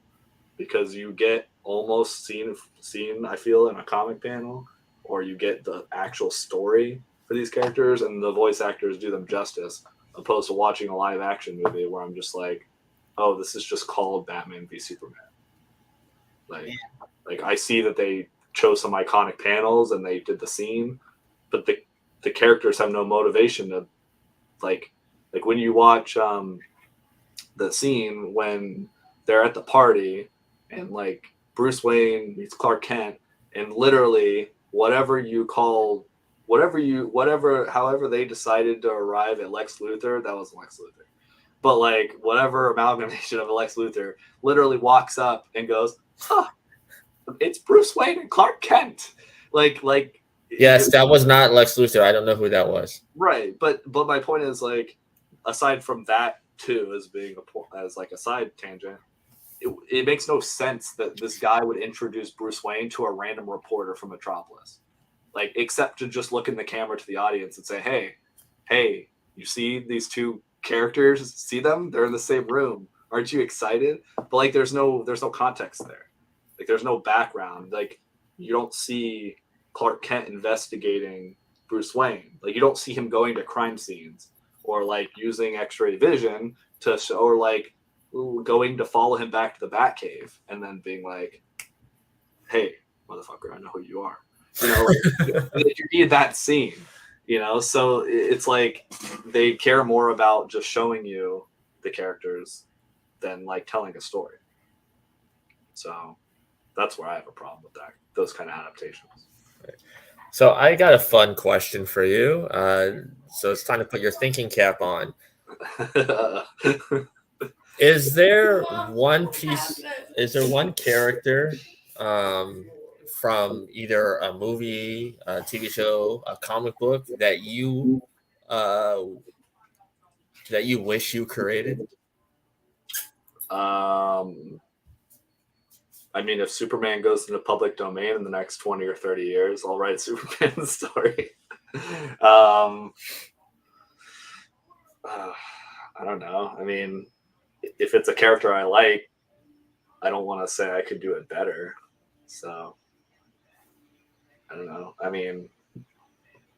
[SPEAKER 3] because you get almost scene I feel, in a comic panel, or you get the actual story for these characters, and the voice actors do them justice, opposed to watching a live action movie where I'm just like, oh, this is just called Batman v Superman. Like I see that they chose some iconic panels and they did the scene, but the characters have no motivation to like when you watch the scene when they're at the party and like Bruce Wayne meets Clark Kent, and literally however they decided to arrive at Lex Luthor, that was Lex Luthor. But like whatever amalgamation of Lex Luthor literally walks up and goes, huh, it's Bruce Wayne and Clark Kent. Like
[SPEAKER 1] yes, that was not Lex Luthor. I don't know who that was.
[SPEAKER 3] Right, but my point is, like, aside from that too, as being as like a side tangent, it makes no sense that this guy would introduce Bruce Wayne to a random reporter from Metropolis, like, except to just look in the camera to the audience and say, hey, you see these two characters? See them? They're in the same room. Aren't you excited? But like, there's no context there. Like, there's no background. Like, you don't see Clark Kent investigating Bruce Wayne. Like, you don't see him going to crime scenes or like using X-ray vision to show, or like going to follow him back to the Batcave and then being like, hey, motherfucker, I know who you are. Like, you need that scene, so it's like they care more about just showing you the characters than like telling a story. So that's where I have a problem with those kind of adaptations.
[SPEAKER 1] So I got a fun question for you. So it's time to put your thinking cap on. Is there one character from either a movie, a TV show, a comic book that you wish you created?
[SPEAKER 3] I mean, if Superman goes into public domain in the next 20 or 30 years, I'll write Superman's story. I don't know. I mean, if it's a character I like, I don't want to say I could do it better. So, I don't know. I mean,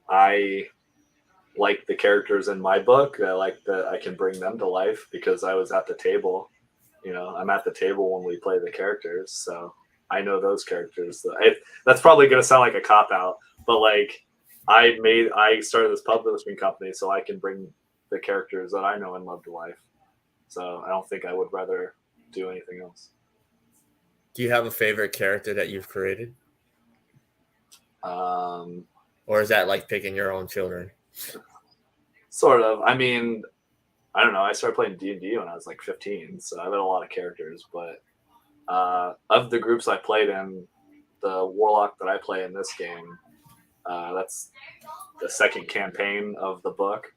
[SPEAKER 3] I like the characters in my book. I like that I can bring them to life because I was at the table. I'm at the table when we play the characters, so I know those characters. That's probably going to sound like a cop-out, but like I started this publishing company so I can bring the characters that I know and love to life. So I don't think I would rather do anything else.
[SPEAKER 1] Do you have a favorite character that you've created? Or is that like picking your own children?
[SPEAKER 3] Sort of. I mean, I don't know. I started playing D&D when I was like 15, so I've had a lot of characters. But of the groups I played in, the warlock that I play in this game That's the second campaign of the book.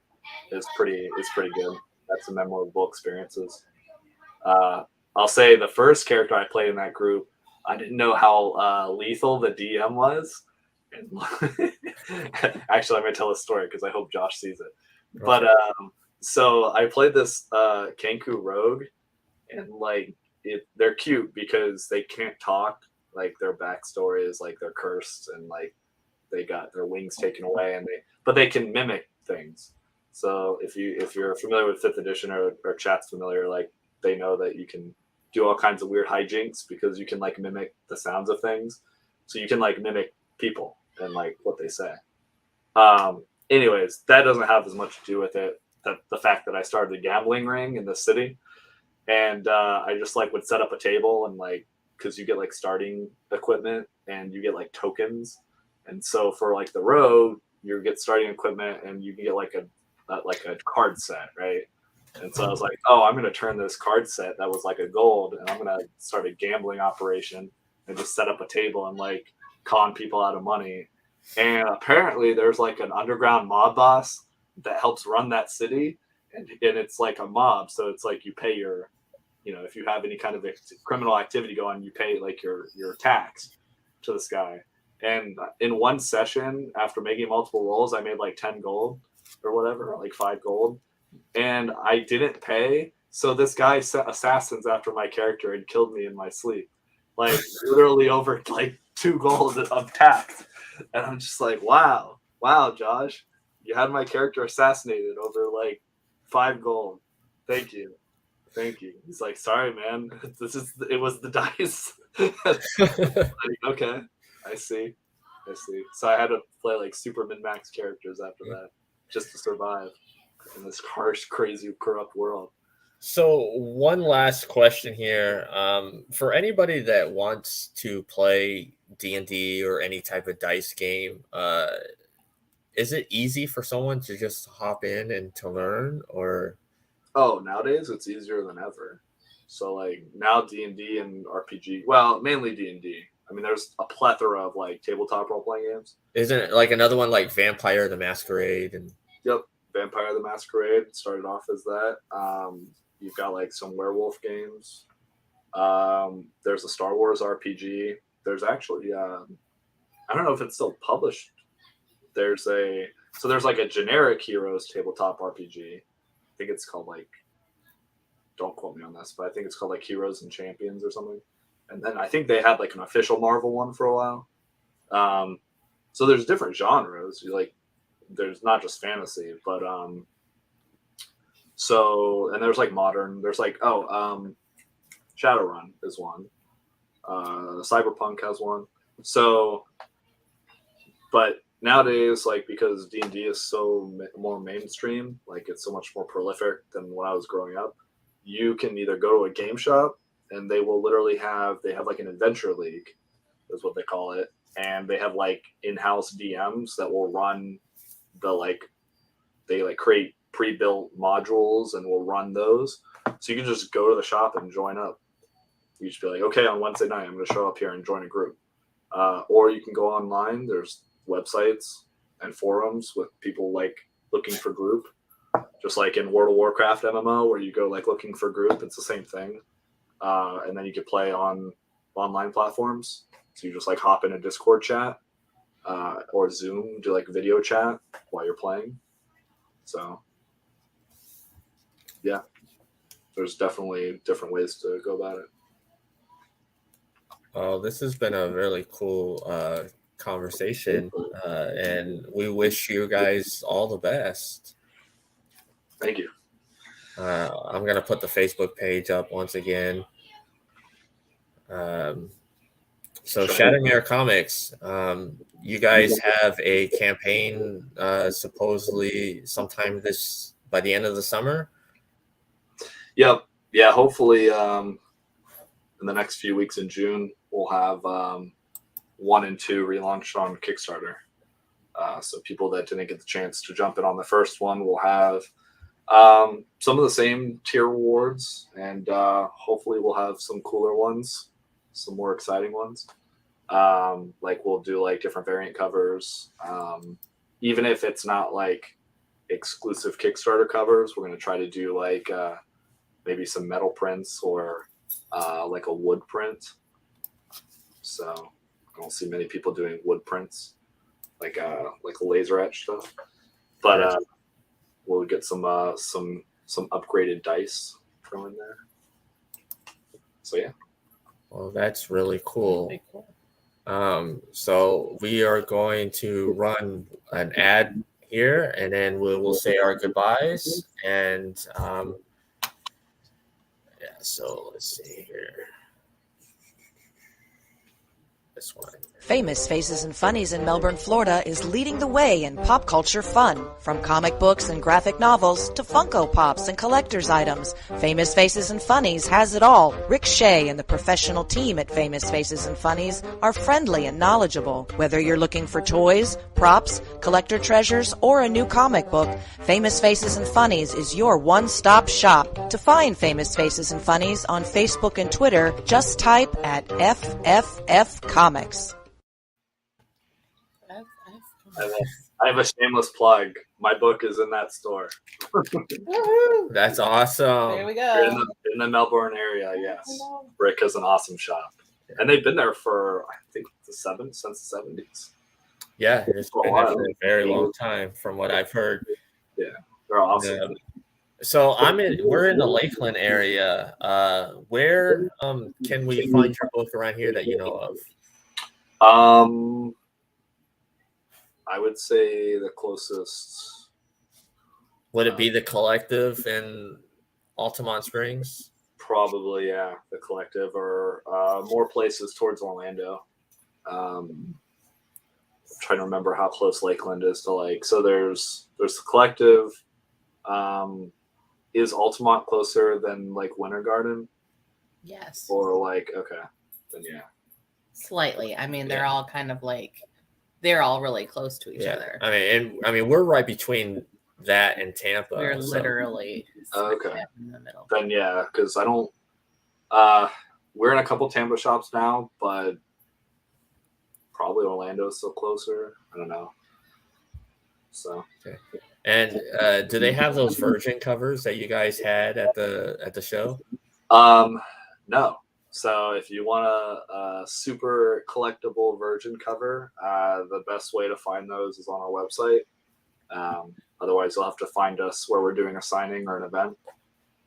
[SPEAKER 3] It's pretty good. That's some memorable experiences. I'll say the first character I played in that group, I didn't know how lethal the DM was. And actually, I'm gonna tell a story because I hope Josh sees it. But so I played this Kenku rogue, and like they're cute because they can't talk. Like their backstory is like they're cursed and like they got their wings taken away, and but they can mimic things. So if you're familiar with Fifth Edition or chat's familiar, like they know that you can do all kinds of weird hijinks because you can like mimic the sounds of things. So you can like mimic people and like what they say. Anyways, that doesn't have as much to do with it. The fact that I started a gambling ring in the city, and I just like would set up a table and like because you get like starting equipment and you get like tokens, and so for like the road you get starting equipment and you can get like a card set, right? And so I was like, oh, I'm going to turn this card set that was like a gold and I'm going to start a gambling operation and just set up a table and like con people out of money. And apparently there's like an underground mob boss that helps run that city. And it's like a mob. So it's like you pay your, if you have any kind of criminal activity going, you pay like your tax to this guy. And in one session, after making multiple rolls, I made like 10 gold or whatever, like 5 gold. And I didn't pay. So this guy set assassins after my character and killed me in my sleep. Like literally over like 2 gold of tax. And I'm just like, wow, Josh, you had my character assassinated over like 5 gold. Thank you. He's like, sorry, man. It was the dice. Like, okay, I see. So I had to play like super min-max characters after that just to survive in this harsh, crazy, corrupt world.
[SPEAKER 1] So one last question here. For anybody that wants to play D&D or any type of dice game, is it easy for someone to just hop in and to learn, or?
[SPEAKER 3] Oh, nowadays it's easier than ever. So like now D&D and RPG, well, mainly D&D. I mean, there's a plethora of like tabletop role-playing games.
[SPEAKER 1] Isn't it like another one like Vampire the Masquerade? And
[SPEAKER 3] Yep, Vampire the Masquerade started off as that. You've got like some werewolf games. There's a Star Wars RPG. There's actually, I don't know if it's still published. There's like a generic Heroes tabletop RPG. I think it's called like, don't quote me on this, but I think it's called like Heroes and Champions or something. And then I think they had like an official Marvel one for a while. So there's different genres. There's not just fantasy, but and there's like modern. There's like Shadowrun is one. Cyberpunk has one. So, but nowadays, like because D&D is so more mainstream, like it's so much more prolific than when I was growing up. You can either go to a game shop and they will literally have like an adventure league, is what they call it, and they have like in-house DMs that will run they create pre-built modules and will run those. So you can just go to the shop and join up. You just be like, okay, on Wednesday night, I'm going to show up here and join a group. Or you can go online. There's websites and forums with people like looking for group. Just like in World of Warcraft MMO, where you go like looking for group, it's the same thing. And then you could play on online platforms. So you just like hop in a Discord chat or Zoom, do like video chat while you're playing. So yeah, there's definitely different ways to go about it.
[SPEAKER 1] Oh, this has been a really cool conversation, and we wish you guys all the best.
[SPEAKER 3] Thank you.
[SPEAKER 1] I'm going to put the Facebook page up once again. So Shattermare Comics, you guys have a campaign supposedly sometime by the end of the summer?
[SPEAKER 3] Yep. Yeah, hopefully in the next few weeks in June, we'll have 1 and 2 relaunched on Kickstarter. So people that didn't get the chance to jump in on the first one will have some of the same tier rewards, and hopefully we'll have some cooler ones, some more exciting ones. Like we'll do like different variant covers. Even if it's not like exclusive Kickstarter covers, we're going to try to do like maybe some metal prints or like a wood print. So I don't see many people doing wood prints, like laser etch stuff. But we'll get some upgraded dice thrown in there. So yeah.
[SPEAKER 1] Well, that's really cool. So we are going to run an ad here, and then we'll say our goodbyes. And yeah, so let's see here. This one.
[SPEAKER 6] Famous Faces and Funnies in Melbourne, Florida is leading the way in pop culture fun. From comic books and graphic novels to Funko Pops and collector's items, Famous Faces and Funnies has it all. Rick Shea and the professional team at Famous Faces and Funnies are friendly and knowledgeable. Whether you're looking for toys, props, collector treasures, or a new comic book, Famous Faces and Funnies is your one-stop shop. To find Famous Faces and Funnies on Facebook and Twitter, just type at FFF Comics.
[SPEAKER 3] I have a shameless plug. My book is in that store.
[SPEAKER 1] That's awesome.
[SPEAKER 2] There we go.
[SPEAKER 3] In the Melbourne area, yes. Rick has an awesome shop. And they've been there for, I think, since the 70s.
[SPEAKER 1] Yeah, it's been there for a very long time from what I've heard.
[SPEAKER 3] Yeah, they're awesome.
[SPEAKER 1] So we're in the Lakeland area. Where can we find your book around here that you know of?
[SPEAKER 3] I would say the closest.
[SPEAKER 1] Would it be the Collective in Altamont Springs?
[SPEAKER 3] Probably, yeah, the Collective, or more places towards Orlando. I'm trying to remember how close Lakeland is to like. So there's the Collective. Is Altamont closer than like Winter Garden?
[SPEAKER 2] Yes.
[SPEAKER 3] Or like, okay, then yeah.
[SPEAKER 2] Slightly. I mean, they're all kind of like, they're all really close to each other.
[SPEAKER 1] I mean, we're right between that and Tampa.
[SPEAKER 2] We're literally
[SPEAKER 3] okay
[SPEAKER 2] in the middle.
[SPEAKER 3] Then yeah, because I don't. We're in a couple Tampa shops now, but probably Orlando's still closer. I don't know. So.
[SPEAKER 1] Okay. And do they have those Virgin covers that you guys had at the show?
[SPEAKER 3] No. So if you want a super collectible Virgin cover, the best way to find those is on our website. Otherwise, you'll have to find us where we're doing a signing or an event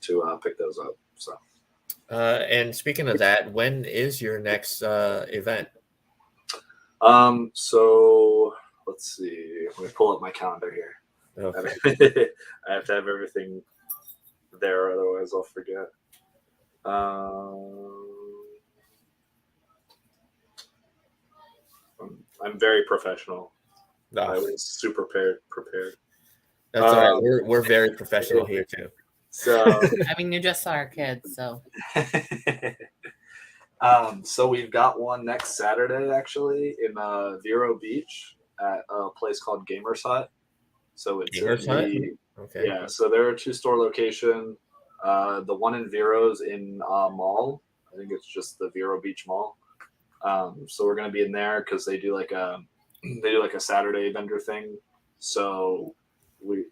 [SPEAKER 3] to pick those up. So.
[SPEAKER 1] And speaking of that, when is your next event?
[SPEAKER 3] So let's see. Let me pull up my calendar here. Okay. I have to have everything there, otherwise I'll forget. I'm very professional. No. I was super prepared.
[SPEAKER 1] That's all right. We're very professional here too.
[SPEAKER 3] So
[SPEAKER 2] I mean, you just saw our kids, so.
[SPEAKER 3] So we've got one next Saturday actually in Vero Beach at a place called Gamers Hut. So it's
[SPEAKER 1] okay.
[SPEAKER 3] Yeah. So they're a 2-store location. The one in Vero's in mall. I think it's just the Vero Beach Mall. So we're gonna be in there because they do like a Saturday vendor thing. So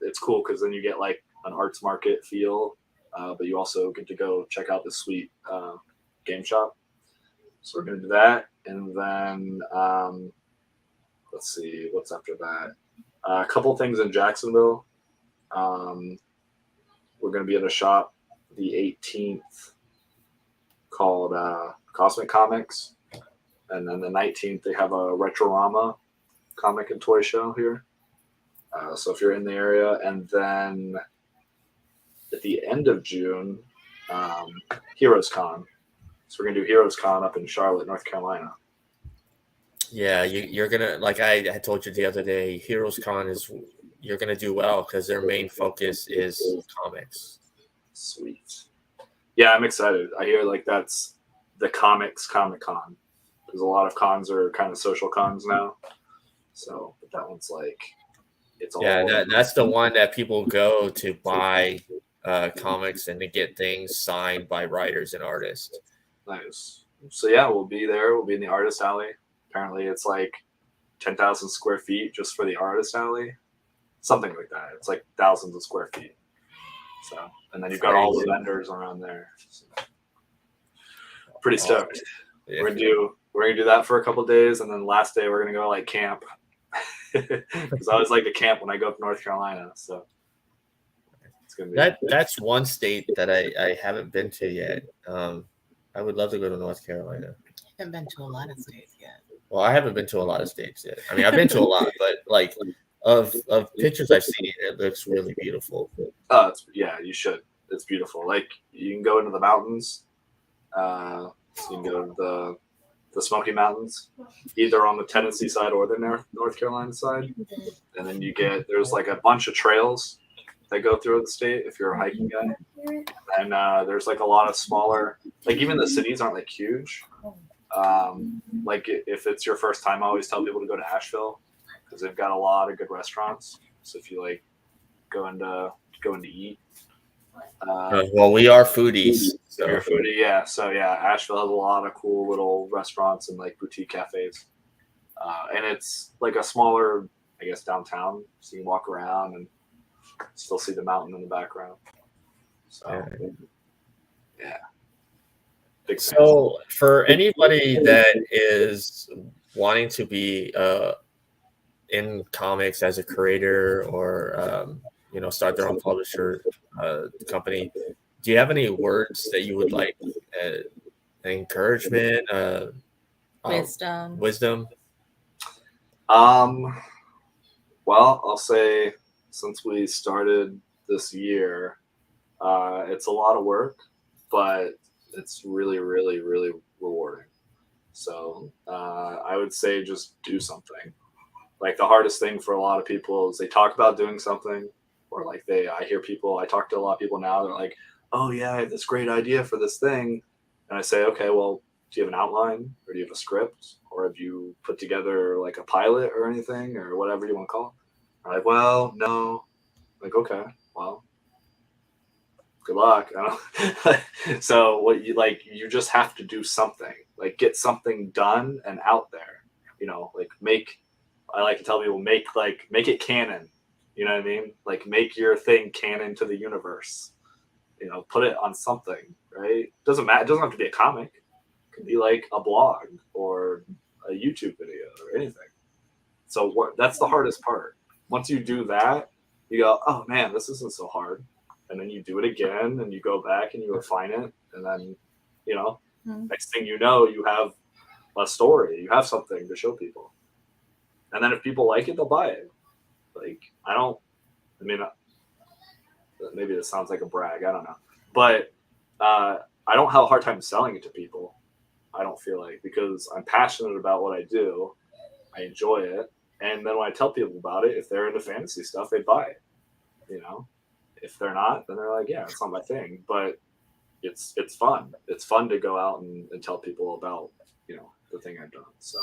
[SPEAKER 3] it's cool because then you get like an arts market feel, but you also get to go check out the sweet game shop. So we're gonna do that, and then let's see what's after that. A couple things in Jacksonville. We're going to be at a shop the 18th called Cosmic Comics. And then the 19th, they have a Retrorama comic and toy show here. So if you're in the area. And then at the end of June, Heroes Con. So we're going to do Heroes Con up in Charlotte, North Carolina.
[SPEAKER 1] Yeah, you're gonna, like I had told you the other day, Heroes Con you're gonna do well because their main focus is comics.
[SPEAKER 3] Sweet. Yeah, I'm excited. I hear like that's the comics Comic Con because a lot of cons are kind of social cons now. So but that one's like it's all.
[SPEAKER 1] Yeah, that's the one that people go to buy comics and to get things signed by writers and artists.
[SPEAKER 3] Nice. So yeah, we'll be there. We'll be in the artist alley. Apparently it's like 10,000 square feet just for the artist alley, something like that. It's like thousands of square feet. So, and then you've got all the vendors around there. So, pretty stoked.
[SPEAKER 1] Yeah.
[SPEAKER 3] We're gonna do that for a couple of days, and then last day we're gonna go like camp. Because I always like to camp when I go up to North Carolina. So it's gonna be
[SPEAKER 1] that's one state that I haven't been to yet. I would love to go to North Carolina.
[SPEAKER 2] I haven't been to a lot of states yet.
[SPEAKER 1] Well, I haven't been to a lot of states yet. I mean, I've been to a lot, but like of pictures I've seen, it looks really beautiful.
[SPEAKER 3] yeah, you should. It's beautiful. Like you can go into the mountains. So you can go to the Smoky Mountains, either on the Tennessee side or the North Carolina side. And then there's like a bunch of trails that go through the state if you're a hiking guy. And there's like a lot of smaller, like even the cities aren't like huge. Like if it's your first time, I always tell people to go to Asheville because they've got a lot of good restaurants. So if you like going to eat.
[SPEAKER 1] Well, we are foodies. So.
[SPEAKER 3] You're a foodie, yeah. So yeah, Asheville has a lot of cool little restaurants and like boutique cafes. And it's like a smaller, I guess, downtown. So you can walk around and still see the mountain in the background. So yeah. Big fan.
[SPEAKER 1] So for anybody that is wanting to be in comics as a creator or start their own publisher company, do you have any words that you would like encouragement, wisdom?
[SPEAKER 3] Well, I'll say since we started this year, it's a lot of work, but it's really, really, really rewarding. So I would say just do something. Like the hardest thing for a lot of people is they talk about doing something, or like I talk to a lot of people now, they're like, oh yeah, I have this great idea for this thing. And I say, okay, well, do you have an outline, or do you have a script, or have you put together like a pilot or anything, or whatever you want to call it? I'm like, well, no. I'm like, okay, well, good luck. So you just have to do something, like get something done and out there, like I like to tell people, make it canon. You know what I mean? Like make your thing canon to the universe. Put it on something, right? Doesn't matter. It doesn't have to be a comic. It could be like a blog or a YouTube video or anything. So that's the hardest part. Once you do that, you go, oh man, this isn't so hard. And then you do it again and you go back and you refine it. And then, next thing you know, you have a story. You have something to show people. And then if people like it, they'll buy it. Maybe this sounds like a brag. I don't know. But I don't have a hard time selling it to people. I don't feel like, because I'm passionate about what I do. I enjoy it. And then when I tell people about it, if they're into fantasy stuff, they buy it. If they're not, then they're like, yeah, it's not my thing. But it's fun. It's fun to go out and tell people about, the thing I've done. So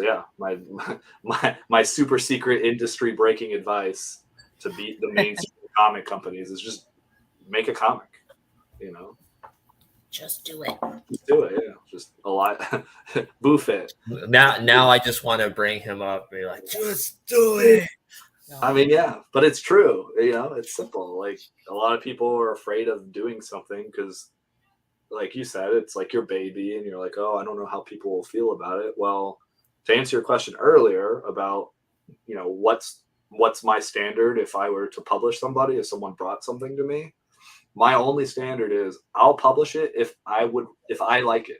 [SPEAKER 3] yeah, my super secret industry breaking advice to beat the mainstream comic companies is just make a comic,
[SPEAKER 2] Just do it.
[SPEAKER 3] Just do it, yeah. Just a lot. Boof it.
[SPEAKER 1] Now I just want to bring him up and be like, just do it.
[SPEAKER 3] I mean, yeah, but it's true. It's simple. Like a lot of people are afraid of doing something because, like you said, it's like your baby, and you're like, oh, I don't know how people will feel about it. Well, to answer your question earlier about, what's my standard if I were to publish somebody, if someone brought something to me, my only standard is I'll publish it if I like it.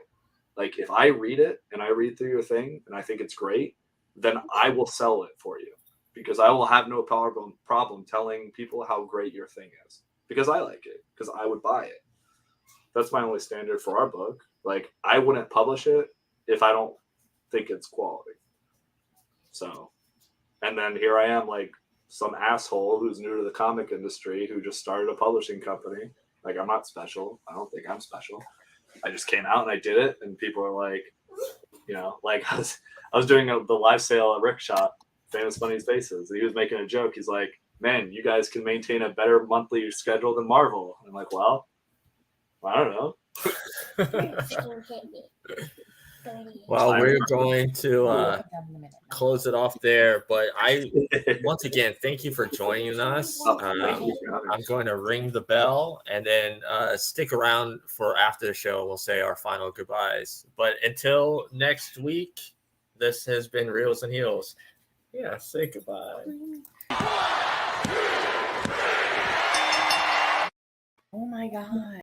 [SPEAKER 3] Like if I read it and I read through your thing and I think it's great, then I will sell it for you, because I will have no problem telling people how great your thing is, because I like it, because I would buy it. That's my only standard for our book. Like I wouldn't publish it if I don't think it's quality. So, and then here I am, like some asshole who's new to the comic industry who just started a publishing company. Like I'm not special. I don't think I'm special. I just came out and I did it, and people are like, like I was doing the live sale at Rick's shop, Famous Funny's Faces. He was making a joke. He's like, man, you guys can maintain a better monthly schedule than Marvel. And I'm like, well, I don't know.
[SPEAKER 1] Well,
[SPEAKER 3] Fine.
[SPEAKER 1] we're going to close it off there. But once again, thank you for joining us.
[SPEAKER 3] Oh, thank you for having me.
[SPEAKER 1] I'm going to ring the bell and then stick around for after the show. We'll say our final goodbyes. But until next week, this has been Reels and Heels. Yeah, say goodbye.
[SPEAKER 2] Oh my God.